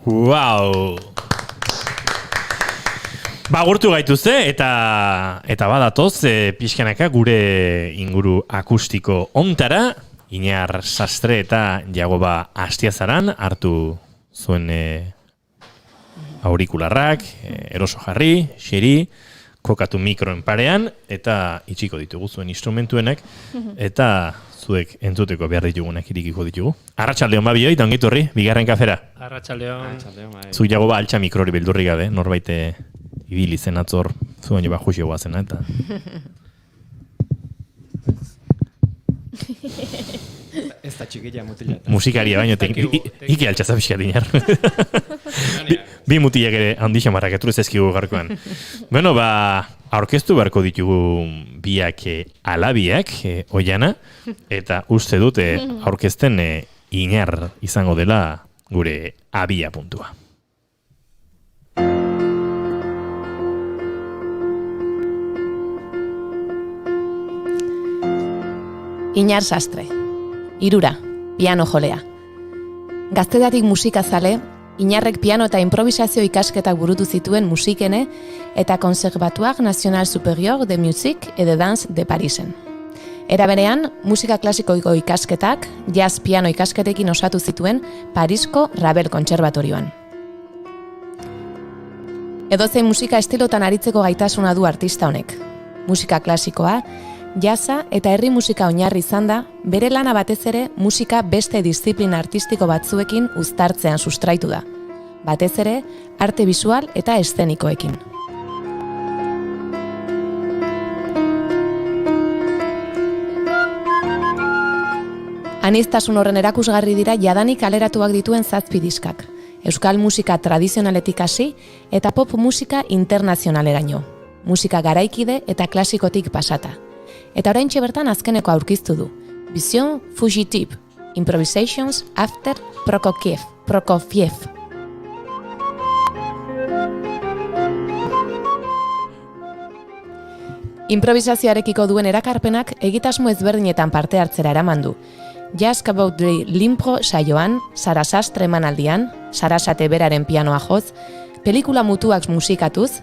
Wow! Bagurtu gaituzte eta badatoz pixkanaka gure inguru akustiko ontara, Iñar Sastre eta Jagoba Astiazaran hartu zuen aurikularrak, eroso jarri, xeri, kokatu mikroen parean, eta itxiko ditugu zuen instrumentuenek, eta zuek entzuteko behar ditugunak irikiko ditugu. Arratsaldeon babioi, eta ongitu horri, bigarren kafera. Arratsaldeon. Zuk jago altxa mikrori beldurri gabe, norbait ibili zen atzor, zuen joa jusio guazena, eta... Ez da txikilla mutila. Musikaria baino, iki altxa zabizka dinar. Bi mutilak ere handi xamarrak eturez ezkigu garkoan. Bueno, aurkeztu beharko ditugu biak alabiak, oiana, eta uste dute aurkezten Iñar izango dela gure abia puntua. Iñar Sastre, Irura, piano jolea. Gaztedatik musikazale, Iñarrek piano eta improvisazio ikasketak burutu zituen musikene eta Conservatoire National Supérieur de Musique et de Danse de Parisen. Era berean, musika klasikoiko ikasketak, jazz piano ikasketekin osatu zituen Parisko Ravel Kontserbatorioan. Edozein musika estilotan aritzeko gaitasuna du artista honek. Musika klasikoa, jazza eta herri musika oinarri izan da, bere lana batez ere musika beste disiplina artistiko batzuekin uztartzean sustraitu da. Batez ere, arte bisual eta eszenikoekin. Aniztasun horren erakusgarri dira jadanik kaleratuak dituen 7 diskak. Euskal musika tradizionaletik hasi eta pop musika internazionaleraino. Musika garaikide eta klasikotik pasata. Eta oraintxe bertan azkeneko aurkeztu du. Vision Fugitive, Improvisations After Prokofiev. Improvisazioarekiko duen erakarpenak egitasmo ezberdinetan parte hartzera eraman du. Jazz About the Limpro saioan, Sara Sastre emanaldian, Sarasate beraren pianoa joz, pelikula mutuak musikatuz,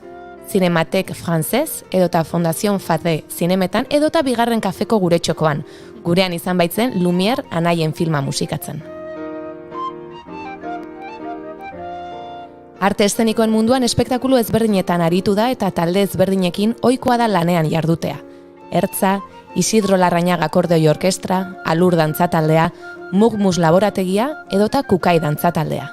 Cinematek Frances edota Fondation Fade zinemetan edota bigarren kafeko gure txokoan, gurean izan baitzen Lumière anaien filma musikatzen. Arte eszenikoen munduan espektakulu ezberdinetan aritu da eta talde ezberdinekin ohikoa da lanean jardutea. Ertza, Isidro Larrañaga akordeoi orkestra, Alur dantzataldea, Mugmus laborategia edota Kukai dantzataldea.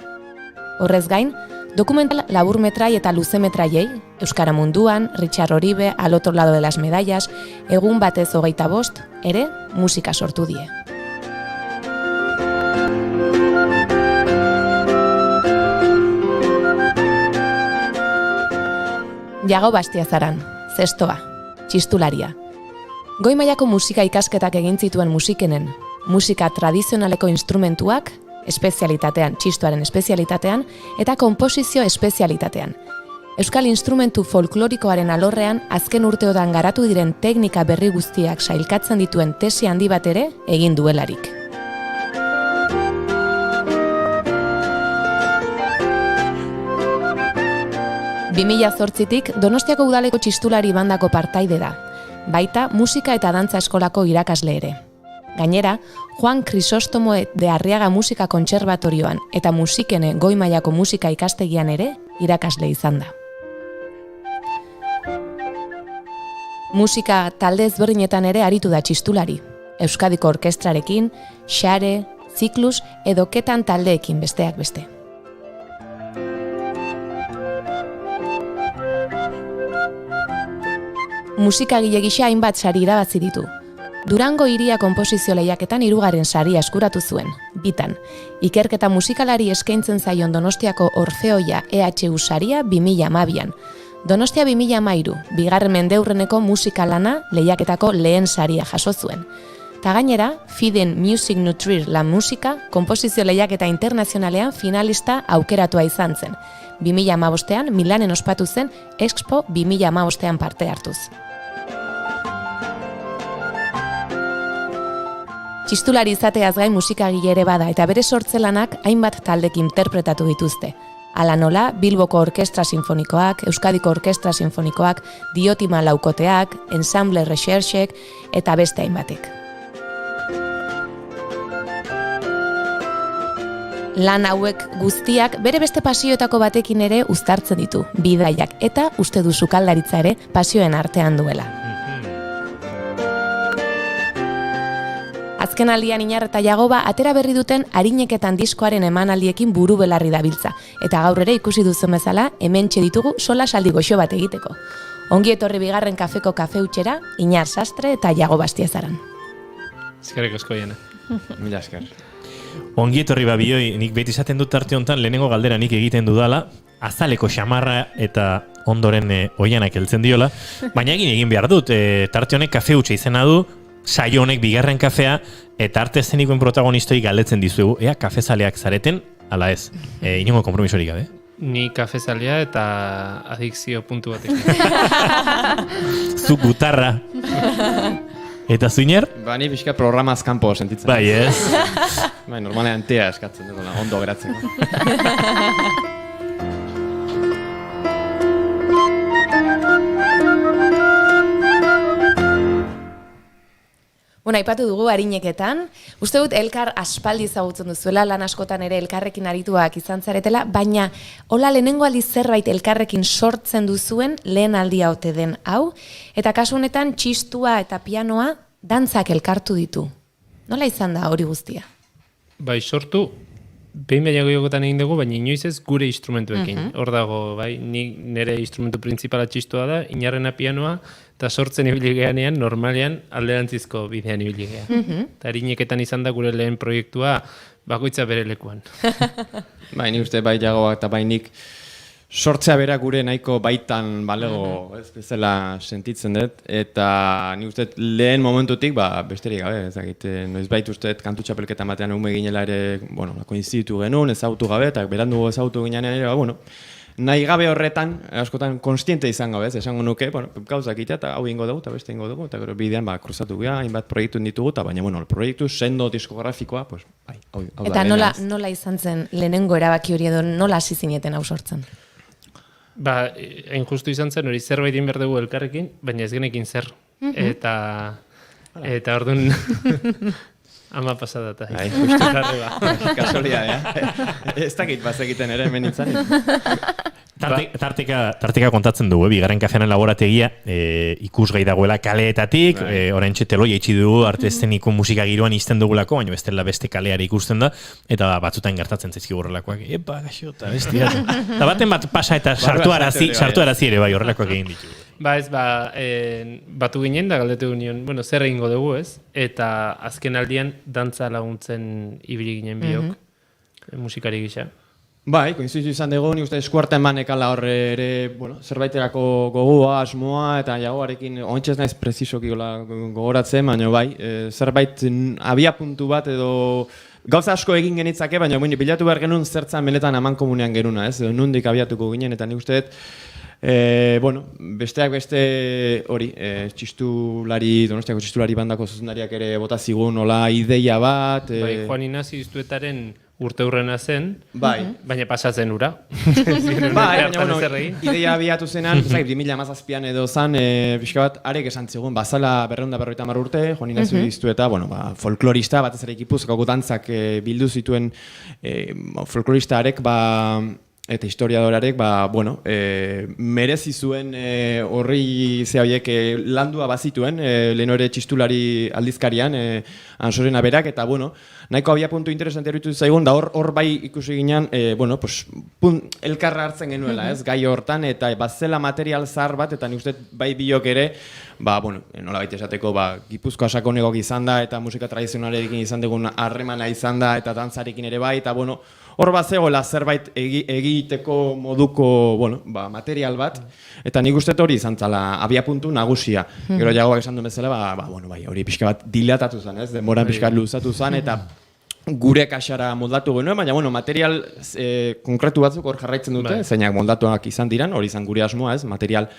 Horrez gain, dokumental laburmetrai eta luzemetraiei, Euskara munduan, Richard Oribe, Al otro lado de las medallas, Egun batez 25, ere musika sortu die. Jago Bastiazaran, zestoa, txistularia. Goi mailako musika ikasketak egin zituen musikenen, musika tradizionaleko instrumentuak, espezialitatean, txistuaren espezialitatean, eta konposizio espezialitatean. Euskal instrumentu folklorikoaren alorrean azken urteotan garatu diren teknika berri guztiak sailkatzen dituen tesi handi bat ere egin duelarik. ...2008tik Donostiako udaleko txistulari bandako partaide da, baita musika eta dantza eskolako irakasle ere. Gainera, Juan Crisostomo de Arriaga Musika Kontserbatorioan eta musikene goi mailako musika ikastegian ere irakasle izan da. Musika talde ezberdinetan ere aritu da txistulari. Euskadiko orkestrarekin, Xare, Ziklus edo Ketan taldeekin besteak beste. Musikagile gisa hainbat sari irabazi ditu. Durango hiria konposizio lehiaketan 3. saria eskuratu zuen, bitan. Ikerketa musikalari eskaintzen zaion Donostiako Orfeoia EHU saria 2012an. Donostia 2013, bigarren mendeurreneko musikalana lehiaketako lehen saria jaso zuen. Ta gainera, Fiden Music Nutrir la Musika konposizio lehiaketa internazionalean finalista aukeratua izan zen. 2015an Milanen ospatu zen Expo 2015an parte hartuz. Txistulari izateaz gain musikagile ere bada eta bere sortzelanak hainbat taldek interpretatu dituzte. Hala nola, Bilboko Orkestra Sinfonikoak, Euskadiko Orkestra Sinfonikoak, Diotima Laukoteak, Ensemble Recherchek eta beste hainbatek. Lan hauek guztiak bere beste pasioetako batekin ere uztartzen ditu, bidaiak, eta uste du sukaldaritza ere pasioen artean duela. Azken aldian Iñar eta Jagoba atera berri duten Arineketan diskoaren emanaldiekin buru belarri dabiltza, eta gaur ere ikusi duzen bezala, hementxe ditugu solasaldi goxo bat egiteko. Ongi etorri bigarren kafeko kafe utxera, Iñar Sastre eta Jagoba Astiazaran. Eskerrik asko jena. Mila esker. Ongi etorri babioi, nik beti izaten dut tarte honetan, lehenengo galdera nik egiten dudala, azaleko xamarra eta ondoren oianak heltzen diola, baina egin behar dut, tarte honek kafe utxe izena du, saio honek bigarren kafea, eta arte eszenikoen protagonistoi galdetzen dizuegu, ea kafezaleak zareten, ala ez, inongo kompromisorik gabe. Ni kafezalea eta adikzio puntu batek. Zu gutarra. Eta zuiner? Ba, ni pixka programaz kanpo sentitzen. Bai, ez? Bai, normalean tea eskatzen dut, ondo geratzeko. Bueno, aipatu dugu Arineketan, uste dut elkar aspaldi ezagutzen duzuela, lan askotan ere elkarrekin arituak izan zaretela, baina hola lehenengo aldiz zerbait elkarrekin sortzen duzuen lehen aldia ote den hau, eta kasu honetan txistua eta pianoa dantzak elkartu ditu. Nola izan da hori guztia? Bai, sortu, behin baina goiokotan egin dugu, baina inoiz ez gure instrumentuekin. Hor dago, bai, nire instrumentu printzipala txistua da, Inarrena pianoa, eta sortzen ibili geanean, normalean alderantzizko bidean ibili gea. Eta Arineketan izan da gure lehen proiektua bakoitza bere lekuan. Bai, ni uste bai Jagoa eta bai nik sortzea bera gure nahiko baitan balego ez bezala sentitzen dut, eta ni uste lehen momentutik besterik gabe, ezagit, noizbait uste kantu txapelketa batean ume ginela ere, bueno, koinziditu genuen, ezagutu gabe, eta berandu ezagutu ginean ere, bueno, nahi gabe horretan, askotan konstiente izango, esango nuke, bueno, gauzak itea, eta hau ingo dugu, eta beste ingo dugu, eta gero bidean kruzatu gara, hainbat proiektu ditugu, eta baina, bueno, proiektu sendo diskografikoa, pues, bai, hau da. Eta nola izan zen lehenengo erabaki hori edo nola hasi zineten hau sortzen? Ba, hain justu izan zen, hori zerbait egin behar dugu elkarrekin, baina ez genekin zer. Eta orduan... Ama pasada eta. Ai, justu jarreba. Kasualidadea. Ez dakit bazekiten ere hemen itzan. Tarteka kontatzen dugu, bigarren kafearen laborategia ikusgai dagoela kaleetatik, oraintxe teloia itxi dugu arte eszeniko musika giroan izten dugulako, baina bestela beste kaleari ikusten da, eta batzutan gertatzen zaizkigu horrelakoak. Epa, gaixo, eta bestia. Eta baten bat pasa eta sartuarazi ere bai horrelakoak egin ditugu. Ba ez, batu ginen da galdetu ginen, bueno, zer egingo dugu ez, eta azken aldian dantza laguntzen ibili ginen biok, musikari gisa. Bai, koinzitu izan dugu, ni uste eskuartean manekala horre ere, bueno, zerbaiterako gogoa, asmoa, eta Jagoarekin ontsa ez naiz prezisoki gogoratzen, baina bai, zerbait abia puntu bat edo gauza asko egin genitzake, baina bilatu behar genuen zertzan benetan amankomunean geruna, ez, nondik abiatuko ginen, eta nik uste dut, bueno, besteak beste hori, Donostiako txistulari bandako zuzendariak ere bota zigun, hola ideia bat. Bai, Juan Ignacio Iztuetaren urteurrena zen, bai, baina pasatzen ura. Bai, baina ideia abiatu zenan, 2017an edo zan, pixka bat, arek esan zigun, bazala 250 urte, Juan Ignacio Iztueta, bueno, folklorista, batez ere Gipuzkoako dantzak bildu zituen folklorista arek, eta historiadorarek, bueno, merezi zuen horri zehoiek landua bazituen, lehen ere txistulari aldizkarian, Ansorena berak, eta, bueno, nahiko abia puntu interesante eruditu zaigun, da hor bai ikusi ginen, bueno, pues, elkarra hartzen genuela, ez, gai hortan, eta bazela material zahar bat, eta nik uste bai biok ere, bueno, nola baita esateko, Gipuzkoa sakonegok izan da, eta musika tradizionalekin izan dugun harremana izan da, eta dantzarekin ere bai, eta, bueno, hor bat zegoela zerbait egiteko moduko, bueno, material bat, eta nik uste hori izan zala abiapuntu nagusia. Gero Jagoak esan duen bezala, bueno, hori pixka bat dilatatu zen, ez? Demoran pixka luzatu zen, eta gure kaxara moldatu genuen, baina, bueno, material konkretu batzuk hor jarraitzen dute, zeinak moldatuak izan diran, hori izan gure asmoa, ez? Material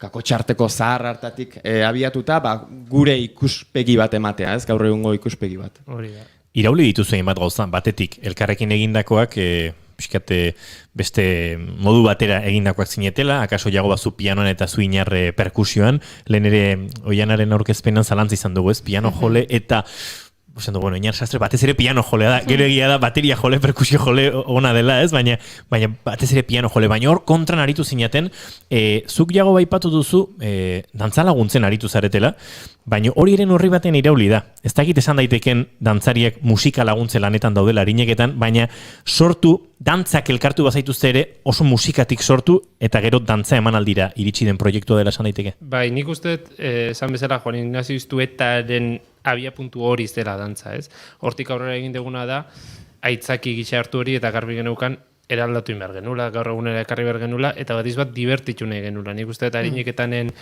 kakotxarteko zahar hartatik abiatuta, gure ikuspegi bat ematea, ez? Gaur egungo ikuspegi bat. Hori da. Irauli dituzu egin bat gauzan, batetik, elkarrekin egindakoak, beste modu batera egindakoak zinetela, akaso Jagoba zu pianoan eta zu Iñar perkusioan, lehen ere Oianaren aurkezpenan zalantza izan dugu ez, piano jole eta bueno, Iñar Sastre batez ere piano jolea da, gero egia da bateria jole, perkusio jole ona dela, ez? Baina batez ere piano jole, baina hor kontran aritu zinaten, zuk jago baipatu duzu, dantzalaguntzen aritu zaretela, baina hori eren horri baten irauli da. Ez dakit esan daiteken dantzariak musika laguntze lanetan daudela harineketan, baina sortu, dantzak elkartu bazaituzte ere oso musikatik sortu, eta gero dantza emanaldira iritsi den proiektua dela esan daiteke. Bai, nik uste, esan bezala Juan Ignacio Iztuetaren abiapuntu hori zela dantza, ez? Hortik aurrera egin deguna da, aitzaki gisa hartu hori eta garbi geneukan eraldatu inber genula, gaur egunera ekarri behar genula, eta batiz bat divertitu nahi genula. Nik uste, eta harineketanen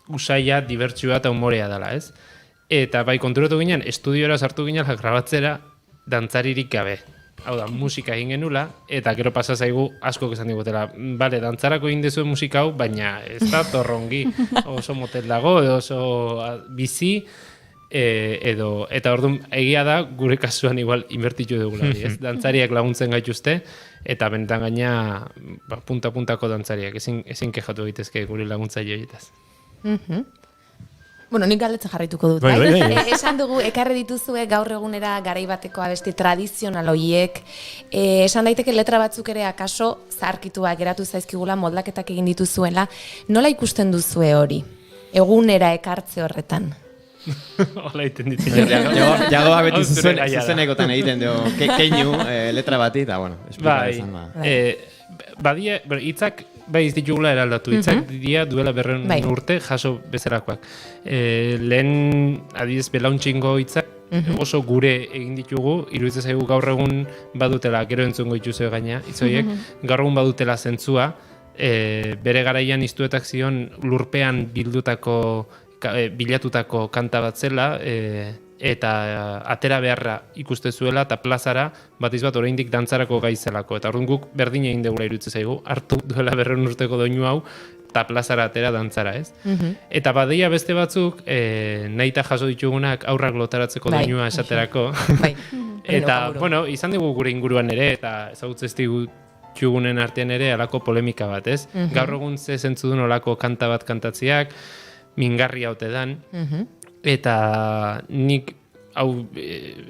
usaia, dibertsioa eta humorea dela, ez? Eta bai, konturatu ginen, estudiora sartu ginen, grabatzera dantzaririk gabe. Hau da, musika egin genula, eta gero pasa zaigu asko esan digutela. Bale, dantzarako egin dezuen musika hau, baina ez da torrongi. Oso motel dago, oso bizi, eta orduan egia da, gure kasuan igual inbertitu dugula. Dantzariak laguntzen gaituzte, eta benetan gaina punta-puntako dantzariak. Ezin kejatu egitezke gure laguntzaile horietaz. Bueno, nik galdetzen jarraituko dut, Esan dugu, ekarri dituzue gaur egunera garaibateko abesti tradizional horiek. Esan daiteke letra batzuk ere akaso zaharkituak geratu zaizkigula moldaketak egin dituzuela. Nola ikusten duzue hori? Egunera ekartze horretan? Hola egiten ditzen. Jagoa beti zuzenekotan egiten dugu, keinu letra bati, eta bueno, esplikar esan ba. Badia, hitzak bai ez ditugula eraldatu, hitzak dira duela 200 urte jaso bezalakoak. Lehen adibidez belauntxingo hitzak oso gure egin ditugu, iruditzen zaigu gaur egun badutela, gero entzungo dituzue gaina, hitzoiek, gaur egun badutela zentzua, bere garaian Iztuetak zion lurpean bilatutako kanta bat zela, eta atera beharra ikuste zuela eta plazara batiz bat oraindik dantzarako gaizelako. Eta orduan guk berdin egin degula iruditzen zaigu, hartu duela 200 urteko doinu hau eta plazara atera dantzara, ez? Eta badia beste batzuk, nahita jaso ditugunak aurrak lotaratzeko doinua esaterako. Eta, bueno, izan dugu gure inguruan ere, eta ezagutzen ditugunen artean ere alako polemika bat, ez? Gaur egun ze zentzu duen olako kanta bat kantatziak, mingarri haute dan, eta nik, hau,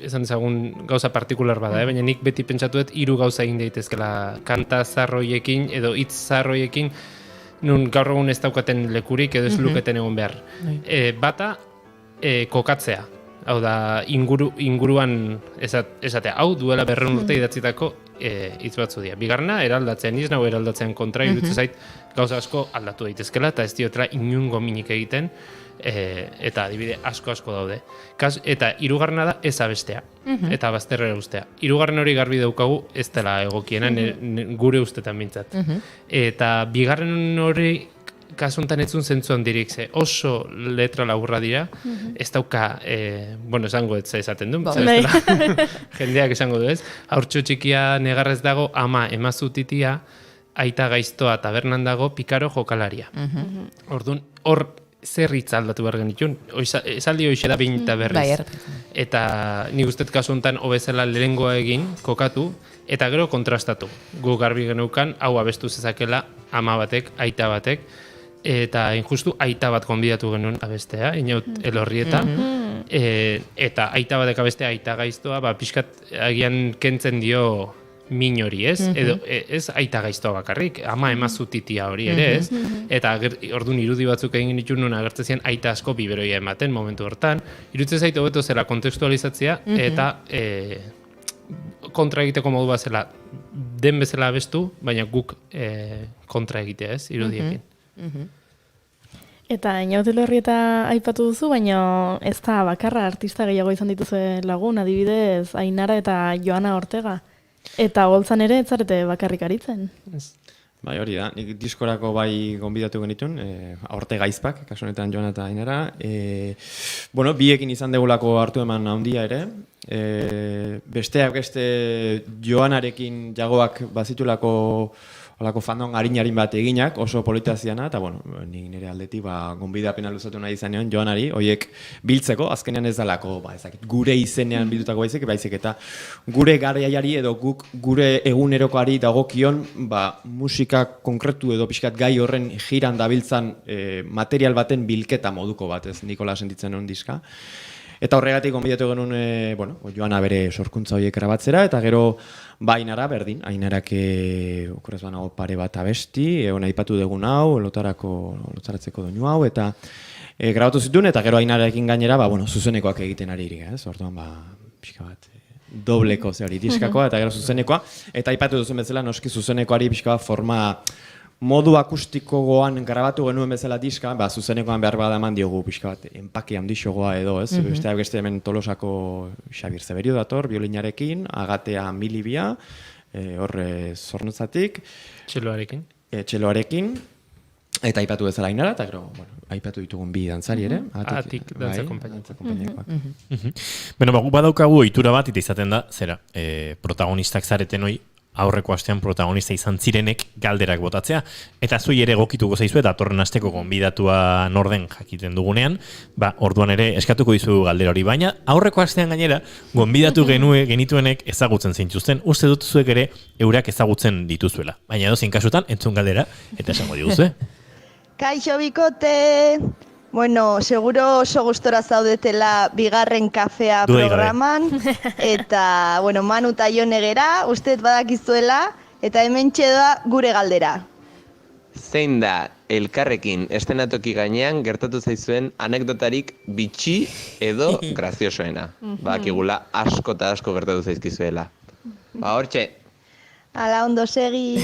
esan dezagun gauza partikular bada, baina nik beti pentsatuet 3 gauza egin daitezkela kanta zarroiekin edo hitz zarroiekin, nun gaur egun ez daukaten lekurik edo ez luketen egon behar. Bata, kokatzea. Hau da, inguruan esatea, hau duela 200 urte idatzitako hitz batzu dira. Bigarrena, eraldatzea, niz nago eraldatzean kontra, iruditzen zait gauza asko aldatu daitezkela, eta ez diotela inungo minik egiten, eta adibide asko daude. Eta 3. da ez abestea, eta bazterrera ustea. 3. hori garbi daukagu ez dela egokiena, gure ustetan bintzat. Eta 2. hori kasuntan etzun zentzuan dirik, ze oso letra laburra dira, ez dauka, bueno, esango ez esaten du, jendeak esango du ez, haurtxo txikia negarrez dago, ama emazutitia, aita gaiztoa tabernan dago, pikaro jokalaria. Orduan, hor zer hitz aldatu behar genitun, esaldi hoxe da behin eta berriz. Eta nik uste kasu honetan hobezela lehengoa egin, kokatu, eta gero kontrastatu. Gu garbi geneukan, hau abestu zezakela, ama batek, aita batek, eta injustu aita bat konbidatu genuen abestea, inaut Elorrieta, eta aita batek abestea, aita gaiztoa, pixkat agian kentzen dio min hori, ez? Edo ez aita gaiztoa bakarrik, ama emazutitia hori ere, ez? Eta orduan irudi batzuk egin genitun nun agertzezian aita asko biberoia ematen momentu hortan. Iruditzen zaitu hobeto zela kontekstualizatzea, eta kontra egiteko modu bat zela den bezala abestu, baina guk kontra egitea, ez? Irudiekin. Eta Inaut Elorrieta aipatu duzu, baina ez da bakarra artista gehiago izan dituzu lagun, adibidez Ainara eta Joana Ortega. Eta goltzan ere ez zarete bakarrik aritzen. Bai, hori da, nik diskorako bai gonbidatu genitun, Ortega Aizpak, kasu honetan Joana eta Ainara. Bueno, biekin izan degulako hartu eman handia ere. Besteak beste Joanarekin jagoak bazitulako olako fandom harinarin bat eginak, oso politaziana, eta bueno, nik nire aldetik gonbidapena luzatu nahi izanean Joanari, horiek biltzeko, azkenean ez dalako, gure izenean bildutako baizik, eta gure garaiari edo gure egunerokoari dagokion, musika konkretu edo pixkat gai horren jiran dabiltzan material baten bilketa moduko bat, ez Nikola sentitzen hon diska. Eta horregatik gonbidatu genuen, Joana bere sorkuntza horiek grabatzera, eta gero Ainara berdin, Ainarak okorrez banago pare bat abesti, aipatu dugun hau, lotaratzeko doinu hau, eta grabatu zituen, eta gero Ainararekin gainera, zuzenekoak egiten ari iri, orduan, pixka bat, dobleko hori diskakoa, eta gero zuzenekoa, eta aipatu duzen bezala, noski zuzenekoari pixka bat forma modu akustikoan grabatu genuen bezala diska, zuzenekoan behar bada eman diogu pixka bat, enpake handixogoa edo, ez? Beste hemen Tolosako Xabier Zeberio dator, biolinarekin, Agatea Milibia, Zornotzatik. Txeloarekin. Eta aipatu bezala Ainara, eta gero, aipatu ditugun bi dantzari ere. Atik dantza konpainiakoak. Guk badaukagu ohitura bat, eta izaten da, protagonistak zareten hoi, aurreko astean protagonista izan zirenek galderak botatzea. Eta zuei ere egokituko zaizue, datorren asteko gonbidatua norden jakiten dugunean, orduan ere eskatuko dizugu galdera hori. Baina aurreko astean gainera, gonbidatu genituenek ezagutzen zintuzten, uste dut zuek ere eurak ezagutzen dituzuela. Baina edozein kasutan, entzun galdera, eta esango diguzue. Kaixo bikote! Bueno, seguro oso gustora zaudetela bigarren kafea programan, eta, Manu eta Jone gera, usteet badakizuela, eta hemen txedoa gure galdera. Zein da elkarrekin estenatoki gainean gertatu zaizuen anekdotarik bitxi edo graziosoena? Bakigula asko eta asko gertatu zaizkizuela. Hortxe. Ala, ondo segi.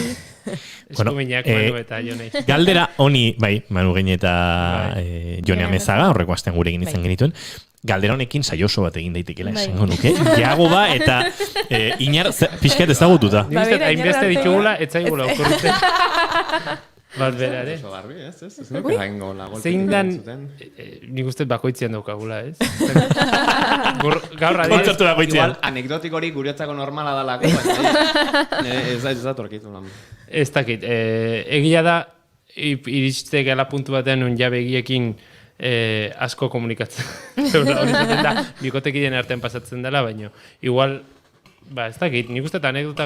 Eskuminak Manu eta Jone. Galdera honi, Manu Gine eta Jone Amezaga, horreko astean gurekin izan genituen, galdera honekin saioso bat egin daitekela esango nuke. Jago eta Iñar pixkat ezagututa. Nik uste hainbeste ditugula, etzaigula okurritzen. Bat bera, ere? Oso garbi, ez? Zein dan, nik uste bakoitzean daukagula, ez? Gaur kontzertu bakoitzean. Anekdotik hori guretzako normala dalako, ez da torkitu lan. Ez dakit, egia da, iriste gala puntu batean un jabe egiekin asko komunikatzen. Hori zaten da, bikotekiden artean pasatzen dela, baina igual, ez dakit, nik uste eta anekdota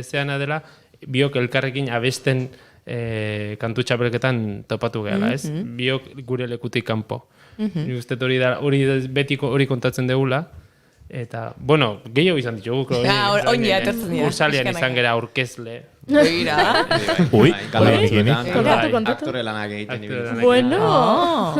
zeana dela, biok elkarrekin abesten kantu txapelketan topatu gehala, ez? Biok gure lekutik kanpo. Nik uste hori betiko hori kontatzen degula, eta, gehiago izan ditugu. Ursalian izan gera aurkezle. Ui, aktore lanak egiten ibiltzen.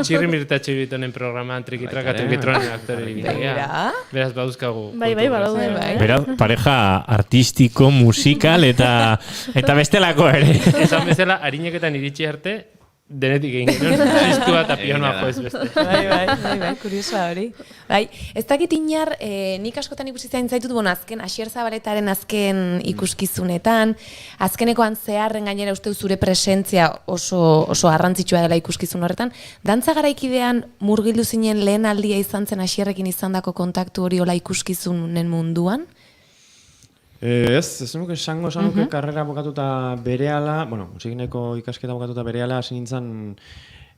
Txirri mirtatxe bitonen programan trikitronen aktore ibitea. Beraz, bauzkagu. Bai, beraz, pareja artistiko, musikal eta bestelako ere. Esan bezala, harineketan iritsi arte, denetik egin genuen, txistua eta pianoa joez beste. Bai, kuriosoa hori. Ez dakit Iñar, nik askotan ikusi zaitut, azken, Asier Zabaletaren azken ikuskizunetan, azkenekoan zeharren gainera uste zure presentzia oso arrantzitsua dela ikuskizun horretan, dantza garaikidean murgildu zinen lehen aldia izan zen Asierrekin izandako kontaktu hori hola ikuskizunen munduan? Ez nuke esango karrera bukatuta berehala, musikineko ikasketa bukatuta berehala, hasi nintzen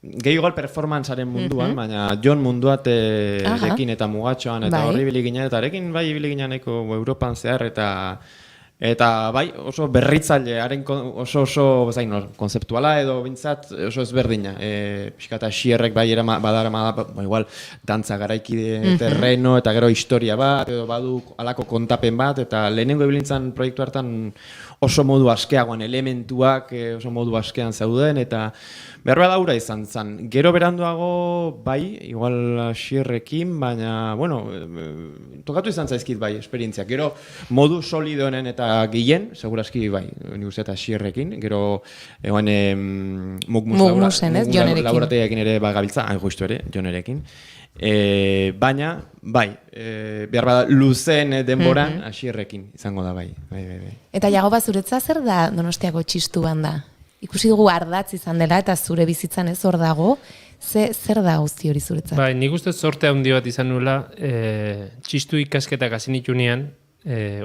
gehi igual performantzaren munduan, baina Jon Munduaterekin eta Mugatxoan, eta horri biligina, eta arekin bai biligina nahiko Europan zehar, eta bai oso berritzaile, oso konzeptuala edo bintzat oso ezberdina. Piskata Xierrek bai badara igual dantza garaikide terreno eta gero historia bat, edo badu alako kontapen bat, eta lehenengo ebilintzan proiektu hartan oso modu askeagoan elementuak oso modu askean zeuden, eta behar da ura izan zen. Gero beranduago bai, igual Xierrekin, baina, tokatu izan zaizkit bai, esperientziak. Gero modu solidoenen eta gehien, seguraski bai, nik uste eta Xierrekin, gero egoen Mugmusen, ez, Jonerekin. Laborategiakin ere bagabiltza, justu ere, Jonerekin. Baina, bai, behar bada luzen denboran, Xierrekin izango da bai. Eta Jagoba, zuretza zer da Donostiako txistu banda? Ikusi dugu ardatz izan dela eta zure bizitzan ez hor dago, zer da guzti hori zuretzat? Bai, nik uste sorte handi bat izan nula, txistu ikasketak hasi nitunean,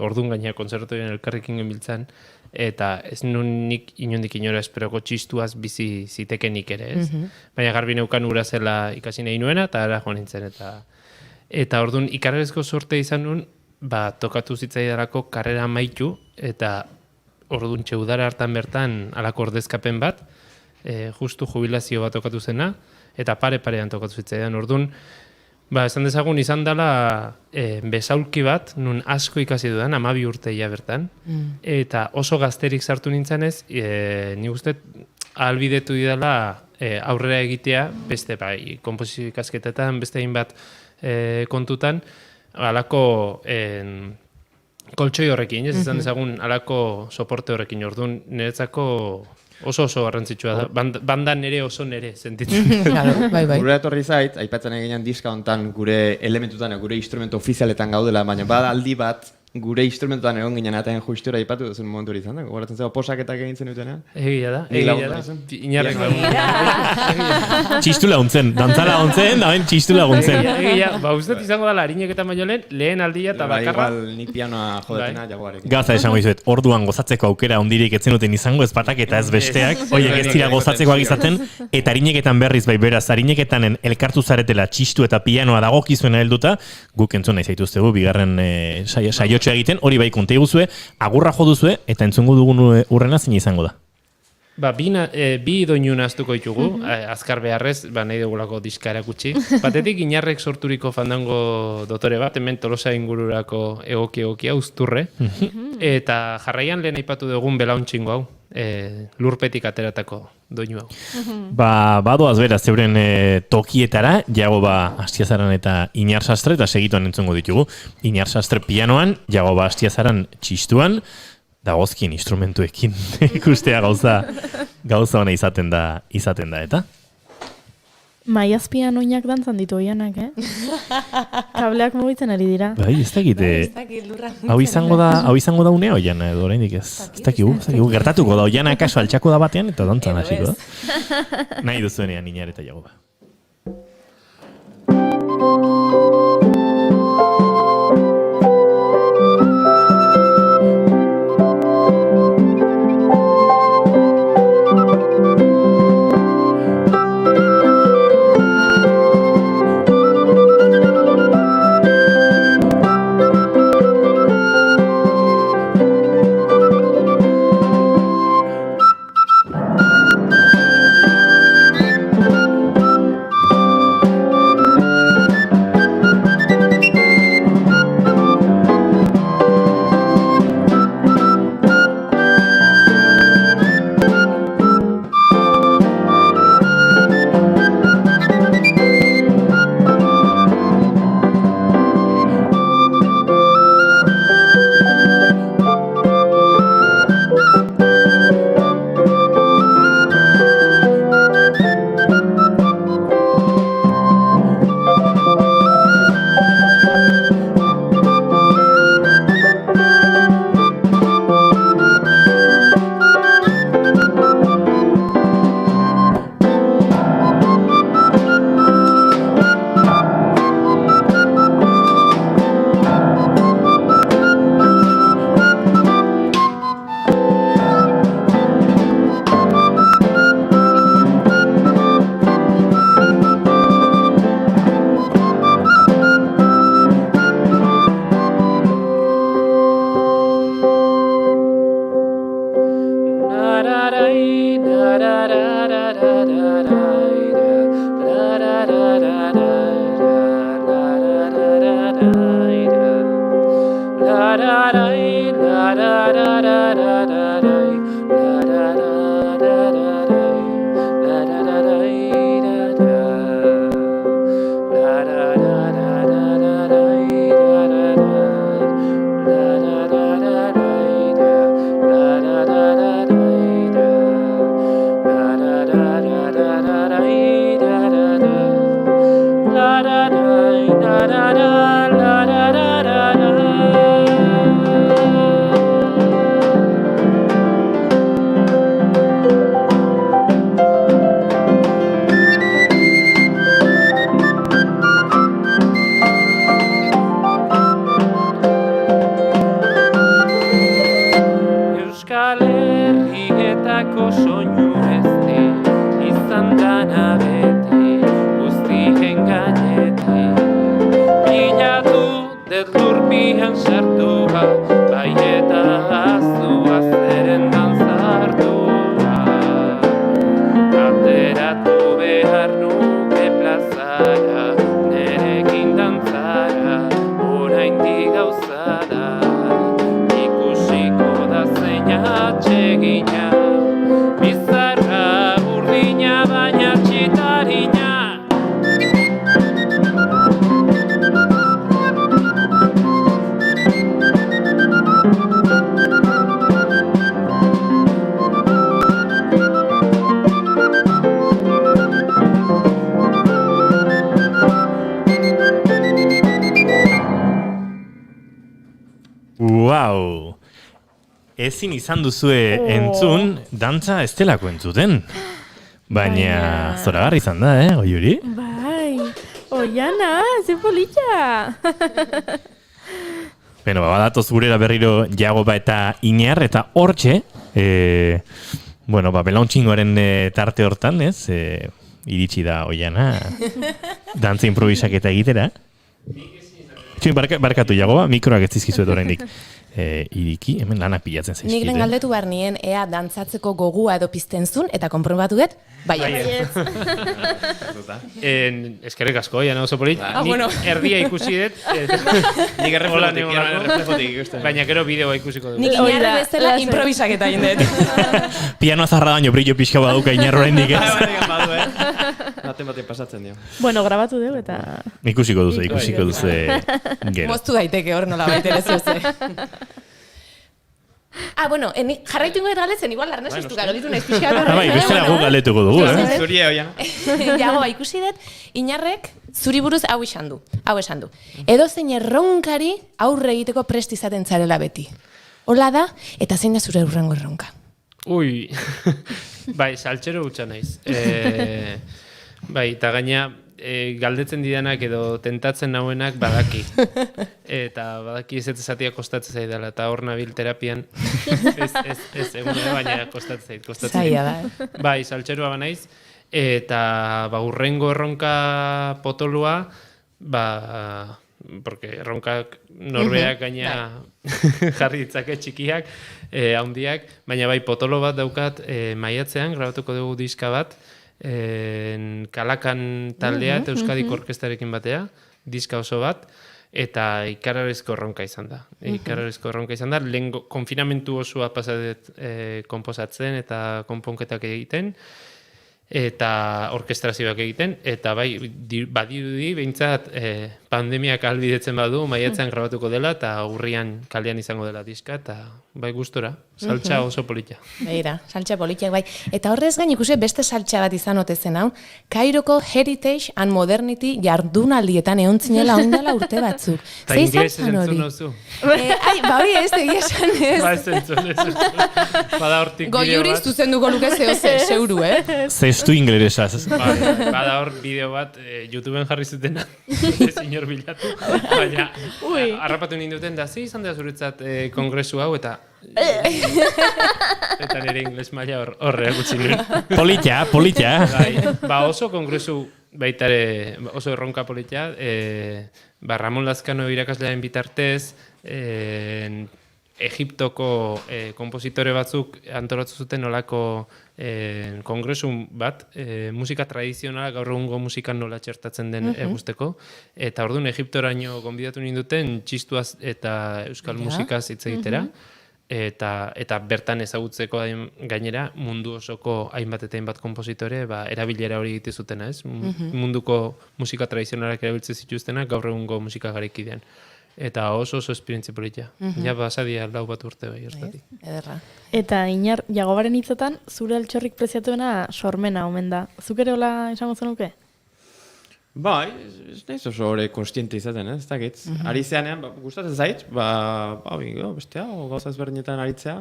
ordun gaina kontzertoien elkarrekin genbiltzan, eta ez nun nik inondik inora esperoko txistuaz bizi zitekenik ere, ez? Baina garbi neukan ura zela ikasi nahi nuena, eta ara joan nintzen, eta ordun ikarrezko sorte izan nun, tokatu zitzaidarako karrera amaitu, eta ordun txeudara hartan bertan alako ordezkapen bat, justu jubilazio bat tokatu zena, eta pare-parean tokatu zitzaidan. Ordun, Esan dezagun izan dela besaulki bat, nun asko ikasi dudan, 12 urteia bertan, eta oso gazterik sartu nintzenez, ni uste ahalbidetu didala aurrera egitea, beste konposizio ikasketetan, beste hainbat kontutan, alako koltsoi horrekin, ez izan dezagun alako soporte horrekin, orduan niretzako oso garrantzitsua da. Banda nere oso nere sentitzen. Gure etorri zait, aipatzen eginean diska hontan gure elementutan, gure instrumento ofizialetan gaudela, baina bada aldi bat gure instrumentuan egon ginen atean justura aipatu duzun momentu hori izan da. Gogoratzen zego posaketak egin zen dutenean. Egia da. Inarrek Txistu laguntzen, dantza laguntzen, da ben txistu laguntzen. Egia, ustet izango da larineketan baino lehen aldia eta bakarra. Igual nik pianoa jodetena jaguarekin. Gaza esango izuet, orduan gozatzeko aukera ondirik etzen duten izango ez patak eta ez besteak, oiek ez dira gozatzekoak izaten, eta harineketan berriz beraz, harineketanen elkartu zaretela txistu eta pianoa dagokizuena helduta, guk entzun nahi zaituztegu, bigarren saio egiten, hori bai konta iguzue, agurra jo duzue, eta entzungo dugun urrena zein izango da. Bi doinun aztuko ditugu, azkar beharrez, nahi dugulako diska erakutsi. Batetik, Inarrek sorturiko fandango dotore bat, hemen Tolosa ingururako egokia uzturre, eta jarraian lehen aipatu dugun belauntxingo hau, lurpetik ateratako doinu hau. Badoaz beraz, zeuren tokietara, jago Astiazaran eta Inar Sastre, eta segituan entzungo ditugu. Inar Sastre pianoan, jago Astiazaran txistuan, dagozkien instrumentuekin ikustea gauza ona izaten da, eta? Maiaz pianoinak dantzan ditu oianak, Kableak mugitzen ari dira. Bai, ez dakit, hau izango da unea oiana edo oraindik ez. Ez dakigu, gertatuko da oiana kaso altxako da batean eta dantzan hasiko da. Nahi duzuenean Inar eta jago ba. Ateratu behar nuke plazara, nerekin oraindik gauza da, ikusiko da zein atsegina, bizarra urdina baina txitarina. Wow! Ezin izan duzue entzun, dantza ez delako entzuten. Baina zoragarri izan da, Oiuri? Bai, Oiana, ze polita! Beno, badatoz gurera berriro Jagoba eta Iñar, eta hortxe, belauntxingoaren tarte hortan, iritsi da Oiana, dantza improvisaketa egitera. Barkatu Jagoba, mikroak ez dizkizuet oraindik. Iriki, hemen lanak pilatzen zaizkite. Nik den galdetu behar nien, ea dantzatzeko gogua edo pizten zuen, eta konprobatu dut, baiet. Eskerrik asko, Oiana oso polit. Nik erdia ikusi dut. Nik erreflejotik ikusten. Baina gero bideoa ikusiko dugu. Nik Iñarre bezala improvisaketa egin dut. Pianoa zarra baino brillo pixka baduka Iñarro oraindik ez. Baten pasatzen dio. Bueno, grabatu dugu eta... Ikusiko duzu gero. Moztu daiteke hor nola baita ere zuze. Jarraitu ingo galetzen, igual arnaz iztuka galitu nahiz pixka. Bestera gu galetuko dugu, Zuria, Oiana. Jagoba, ikusi dut, Iñarrek zuri buruz hau esan du. Edo zein erronkari aurre egiteko prest izaten zarela beti. Hola da, eta zein da zure urrengo erronka. Ui, bai, saltxero gutxa naiz. Bai, eta gaina galdetzen didanak edo tentatzen nauenak badaki. Eta badaki ez ezatia kostatzen zaidala, eta hor nabil terapian. Ez, egunera baina kostatzen zait. Zaila da. Bai, saltxeroa banaiz. Eta urrengo erronka potolua, porque erronkak norbeak gaina jarri ditzake txikiak, handiak, baina bai potolo bat daukat maiatzean, grabatuko dugu diska bat, Kalakan taldea eta Euskadiko orkestarekin batea, diska oso bat, eta ikararezko erronka izan da. Lehen konfinamentu osoa pasadet konposatzen eta konponketak egiten, eta orkestrazioak egiten, eta bai, badirudi, behintzat, pandemiak ahalbidetzen badu, maiatzean grabatuko dela, eta urrian kalean izango dela diska, eta bai gustora, saltxa oso polita. Beira, saltxa politiak bai. Eta horrez gain ikusi beste saltxa bat izan otezen hau, Kairoko Heritage and Modernity jardunaldietan egon zinela ondala urte batzuk. Eta inglesez entzun oso. Hori ez, egia esan ez. Ba ez entzun. Bada hortik bideo bat. Goiuri zuzenduko luke zeuru, Zestu ingelesaz. Bada hor bideo bat, YouTubeen jarri zutena, ez inor bilatu. Baina, harrapatu ninduten da, izan da zuretzat kongresu hau, eta nire ingles maila horre gutxi nuen. Politia. Oso kongresu baitare, oso erronka politia, Ramon Lazkano irakaslearen bitartez, Egiptoko kompositore batzuk antolatu zuten nolako kongresu bat, musika tradizionala gaur egungo musikan nola txertatzen den guzteko, eta orduan Egiptoraino gonbidatu ninduten txistuaz eta euskal musikaz hitz egitera, eta bertan ezagutzeko gainera mundu osoko hainbat eta hainbat kompositore erabilera hori egite zutena, ez? Munduko musika tradizionalak erabiltzen zituztenak gaur egungo musika garaikidean. Eta oso esperientzia politia. Ja, basadia 4 urte bai, hortatik. Ederra. Eta Iñar, Jagobaren hitzetan, zure altxorrik preziatuena sormena omen da. Zuk ere hola esango zenuke? Bai, ez nahiz oso hori konstiente izaten, ez dakit. Ari zeanean, gustatzen zait, bestea, gauza ezberdinetan aritzea.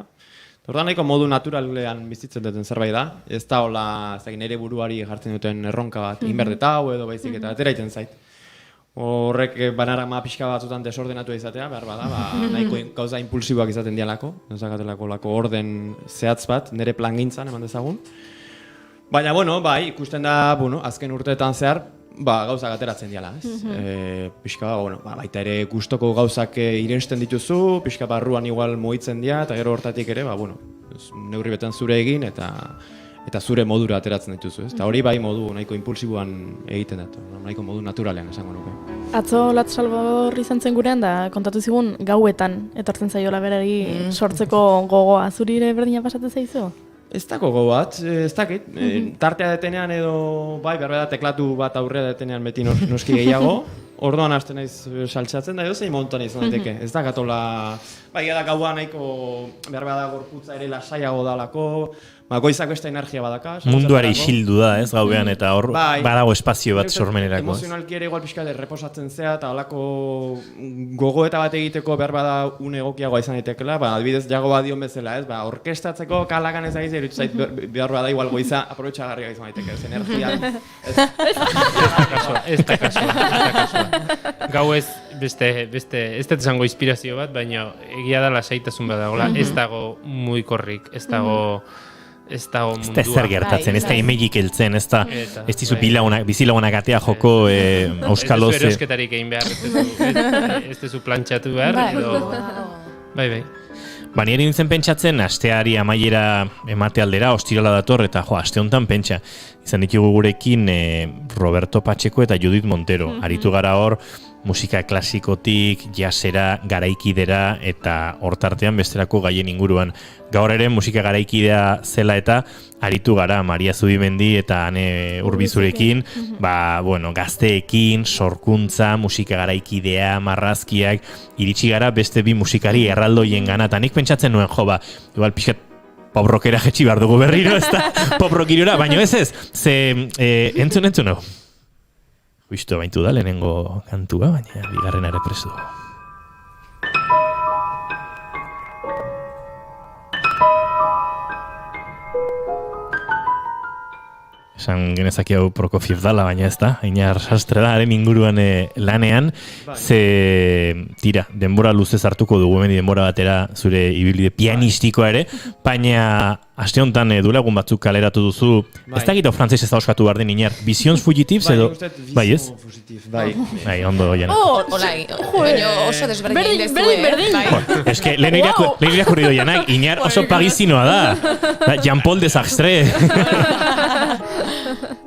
Hortan nahiko modu naturalean bizitzen duten zerbait da. Ez da hola, nire buruari jartzen duten erronka bat, inberdeta hau edo baizik eta atera iten zait. Horrek banarama pixka batzutan desordenatu izatea, behar bada, nahiko gauza impulsiboak izaten dialako, nezakatelako orden zehatz bat, nire plangintzan eman dezagun. Baina, bai, ikusten da, azken urteetan zehar, gauzak ateratzen diala, ez? Pixka, baita ere gustoko gauzak irensten dituzu, pixka barruan igual mugitzen dira, eta gero hortatik ere, neurri betan zure egin, eta eta zure modura ateratzen dituzu, ez? Eta hori bai modu nahiko impulsiboan egiten dut, nahiko modu naturalean esango nuke. Atzo Lat Salvador izan zen gurean da kontatu zigun gauetan etortzen zaiola berari sortzeko gogoa. Zuri ere berdina pasatzen zaizu? Ez dago gogo bat, ez dakit, tartea detenean edo, bai, behar teklatu bat aurrera detenean beti noski gehiago, orduan hasten naiz saltsatzen da edo zein montan izan daiteke, ez da gatola, bai, da gaua nahiko behar da gorputza ere lasaiago dalako, goizako beste energia badaka. Munduari isildu da, ez, gauean, eta hor badago espazio bat sormenerako. Emozionalki ere igual pixka reposatzen zea, eta halako gogoeta bat egiteko behar bada une egokiagoa izan daitekela, adibidez jago badion bezala, ez, orkestatzeko kalakan ez dagiz, erutzait behar bada igual goiza aprobetxagarria izan daiteke, ez energia. Ez da kasua. Gau ez, ez dut zango inspirazio bat, baina egia da lasaitasun bat dagoela, ez dago mugikorrik, ez dago mundua. Ez da zer gertatzen, ez da emegik heltzen, ez da dizu bizilagunak atea joko auskaloze. Ez duzu erosketarik egin behar, ez duzu plantxatu behar, edo... Bai. Nire nintzen pentsatzen, asteari amaiera emate aldera, ostirala dator, eta aste honetan pentsa. Izan ditugu gurekin Roberto Pacheco eta Judith Montero. Aritu gara hor, musika klasikotik, jazzera, garaikidera, eta hortartean besterako gaien inguruan. Gaur ere musika garaikidea zela eta aritu gara Maria Zubimendi eta Ane Urbizurekin, gazteekin, sorkuntza, musika garaikidea, marrazkiak, iritsi gara beste bi musikari erraldoien gana, eta nik pentsatzen nuen, igual pixkat pop-rockera jetxi behar dugu berriro, ez da pop-rockirora, baina ez, ze entzun no. Justo baintu da lehenengo kantua, baina bigarrena ere prestu. Esan genezaki hau Prokofiev dala, baina ez da, Iñar Sastre da, haren inguruan lanean, ze tira, denbora luzez hartuko dugu, denbora batera zure ibilbide pianistikoa ere, baina aste honetan duela egun batzuk kaleratu duzu, ez da gito frantzes ez da oskatu behar den, Iñar, Visions Fugitifs edo, bai ez? Bai, ondo jana. Oso desberdin Berdin. Ez que lehen irakurri doianak, Iñar oso pagizinoa da, Jean-Paul Desastre.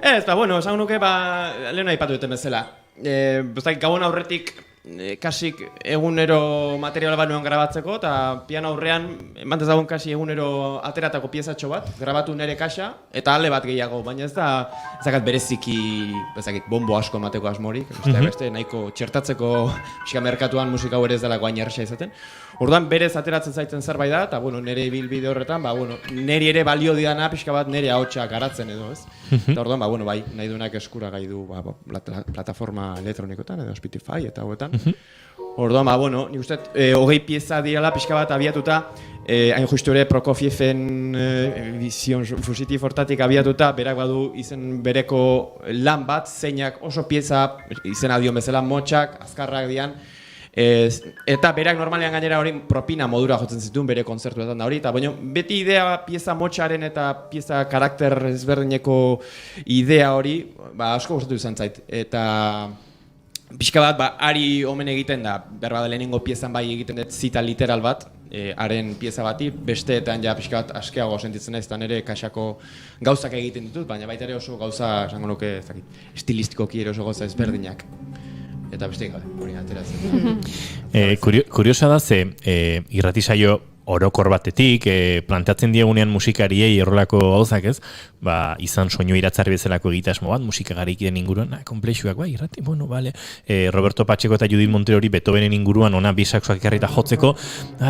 Ez, esan nuke, lehen aipatu duten bezala. Gabon aurretik, kasik egunero material bat nuen grabatzeko, eta piano aurrean, emantez dagoen kasi egunero ateratako piezatxo bat, grabatu nire kaxa, eta ale bat gehiago, baina ez dakat bereziki, bombo asko emateko asmorik, beste nahiko txertatzeko merkatuan musika hau ere ez dela guain erresa izaten. Orduan berez ateratzen zaiten zerbait da, eta nire ibilbide horretan, niri ere balio diana pixka bat nire ahotsa garatzen edo, ez? Eta orduan, bai, nahi duenak eskura gai du plataforma elektronikotan edo Spotify eta hauetan. Orduan, nik uste, 20 pieza direla pixka bat abiatuta, hain justu ere Prokofieven Vision Fugitif hortatik abiatuta, berak badu izen bereko lan bat, zeinak oso pieza, izena dion bezala motxak, azkarrak dian, eta berak normalean gainera hori propina modura jotzen zituen bere kontzertuetan da hori, eta baina beti idea pieza motxaren eta pieza karakter ezberdineko idea hori asko gustatu izan zait, eta pixka bat ari omen egiten da, behar bada lehenengo piezan bai egiten dut zita literal bat, haren pieza bati, besteetan ja pixka bat askeago sentitzen ez, eta nire kaxako gauzak egiten ditut, baina baita ere oso gauza, esango nuke, estilistikoki ere oso gauza ezberdinak. Eta beste gabe, hori ateratzen. Kuriosa da ze irratisaio orokor batetik, planteatzen diegunean musikariei horrelako gauzak ez, izan soinu iratzarri bezalako egitasmo bat, musika garaikideen inguruan, komplexuak, irrati, bale. Roberto Pacheco eta Judith Montero hori Beethovenen inguruan, ona bi saxoak ekarrita jotzeko,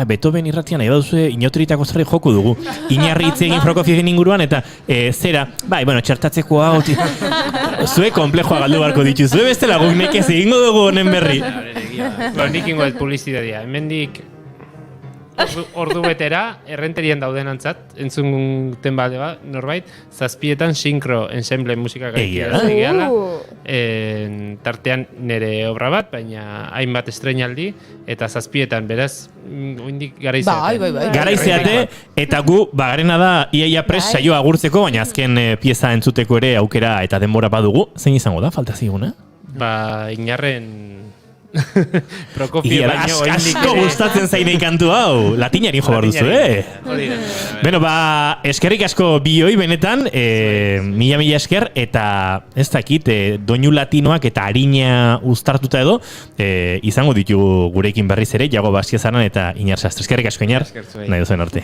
Beethoven irratian, nahi baduzue, inauteritako zerri joko dugu, Inarri hitz egin Prokofieven inguruan, eta zera, txertatzeko hau, zue komplexoa galdu barko ditu, zue beste laguk nekez egingo dugu honen berri. Nik ingo ez publizitatea, hemendik ordu betera, errenterien dauden antzat, entzunten bade norbait, 7etan sinkro ensemble musika gaikiala, tartean nire obra bat, baina hainbat estreinaldi, eta 7etan, beraz, oindik garaizeate. Garaizeate, eta gu, garena da, iaia pres saioa agurtzeko, baina azken pieza entzuteko ere aukera eta denbora badugu, zein izango da, falta ziguna? Inarren Prokofiev baino asko gustatzen zainei kantu hau. Latinari jo behar duzu, Beno, eskerrik asko bioi benetan, mila esker, eta ez dakit, doinu latinoak eta harina uztartuta edo, izango ditugu gurekin berriz ere, Iago Bastiazaran eta Iñar Sastre. Eskerrik asko, Iñar, nahi duzuen arte.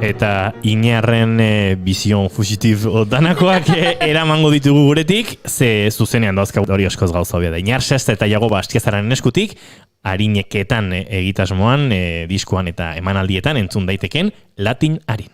Eta Iñarren bizion fugitiv danakoak eramango ditugu guretik, ze zuzenean dauzka hori askoz gauza hobea da. Iñar Sastre eta Iago Bastiazaren eskutik, harineketan egitasmoan, diskoan eta emanaldietan entzun daiteken Latin harin.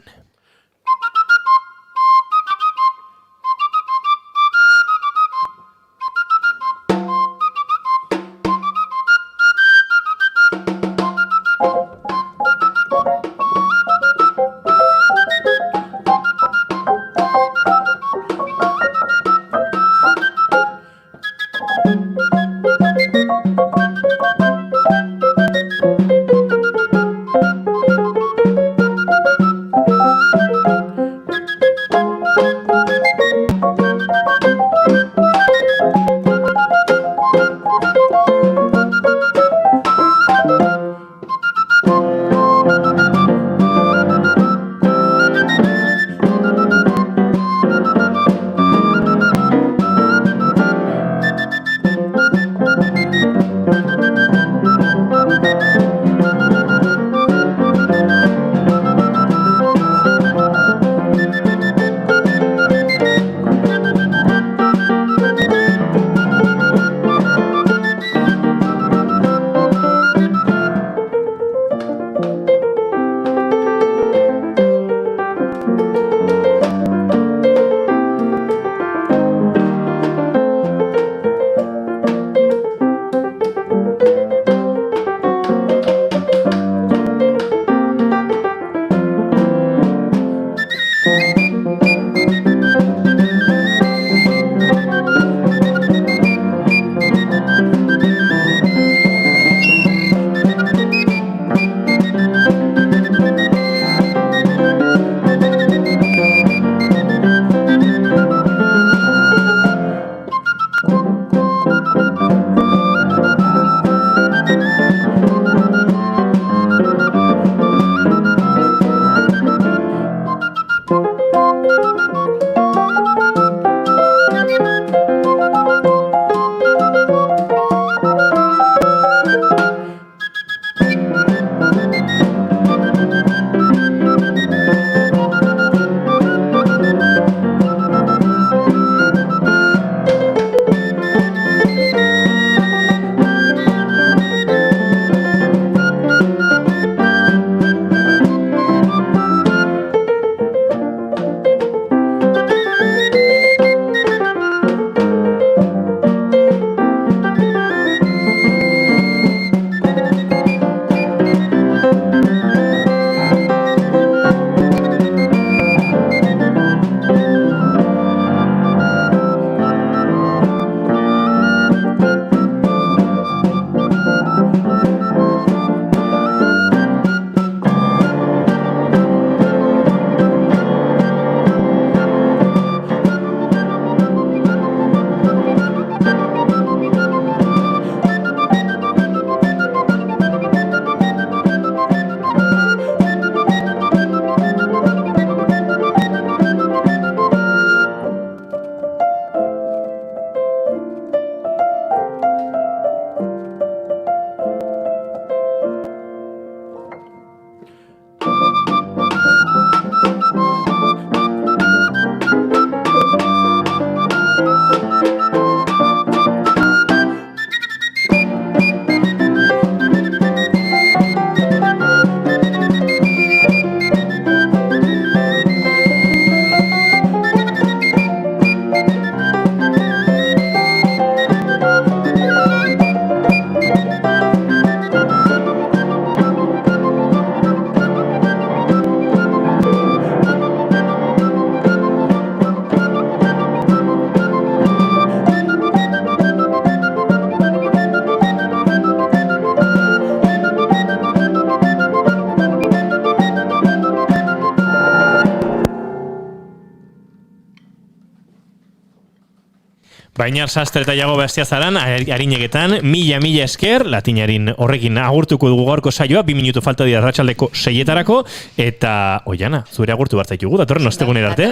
Baina sastre eta jago bestia zaran, harineketan, mila esker, latinarin horrekin agurtuko dugu gaurko saioa, 2 minutu falta dira arratsaldeko 6etarako, eta, Oiana, zure agurtu bartzaitugu, datorren ostegunen arte.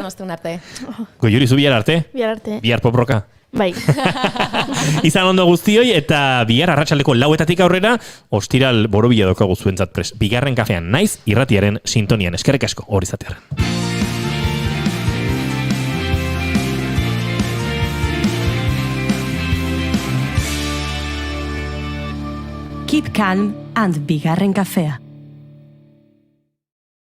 Goiuri, zu bihar arte? Bihar arte. Bihar poproka. Bai. Izan ondo guztioi, eta bihar arratsaldeko 4etatik aurrera, ostiral borobila daukagu zuentzat pres. Bigarren kafean naiz, irratiaren sintonian. Eskerrik asko, hori zatearen. Keep calm and Bigarren kafea.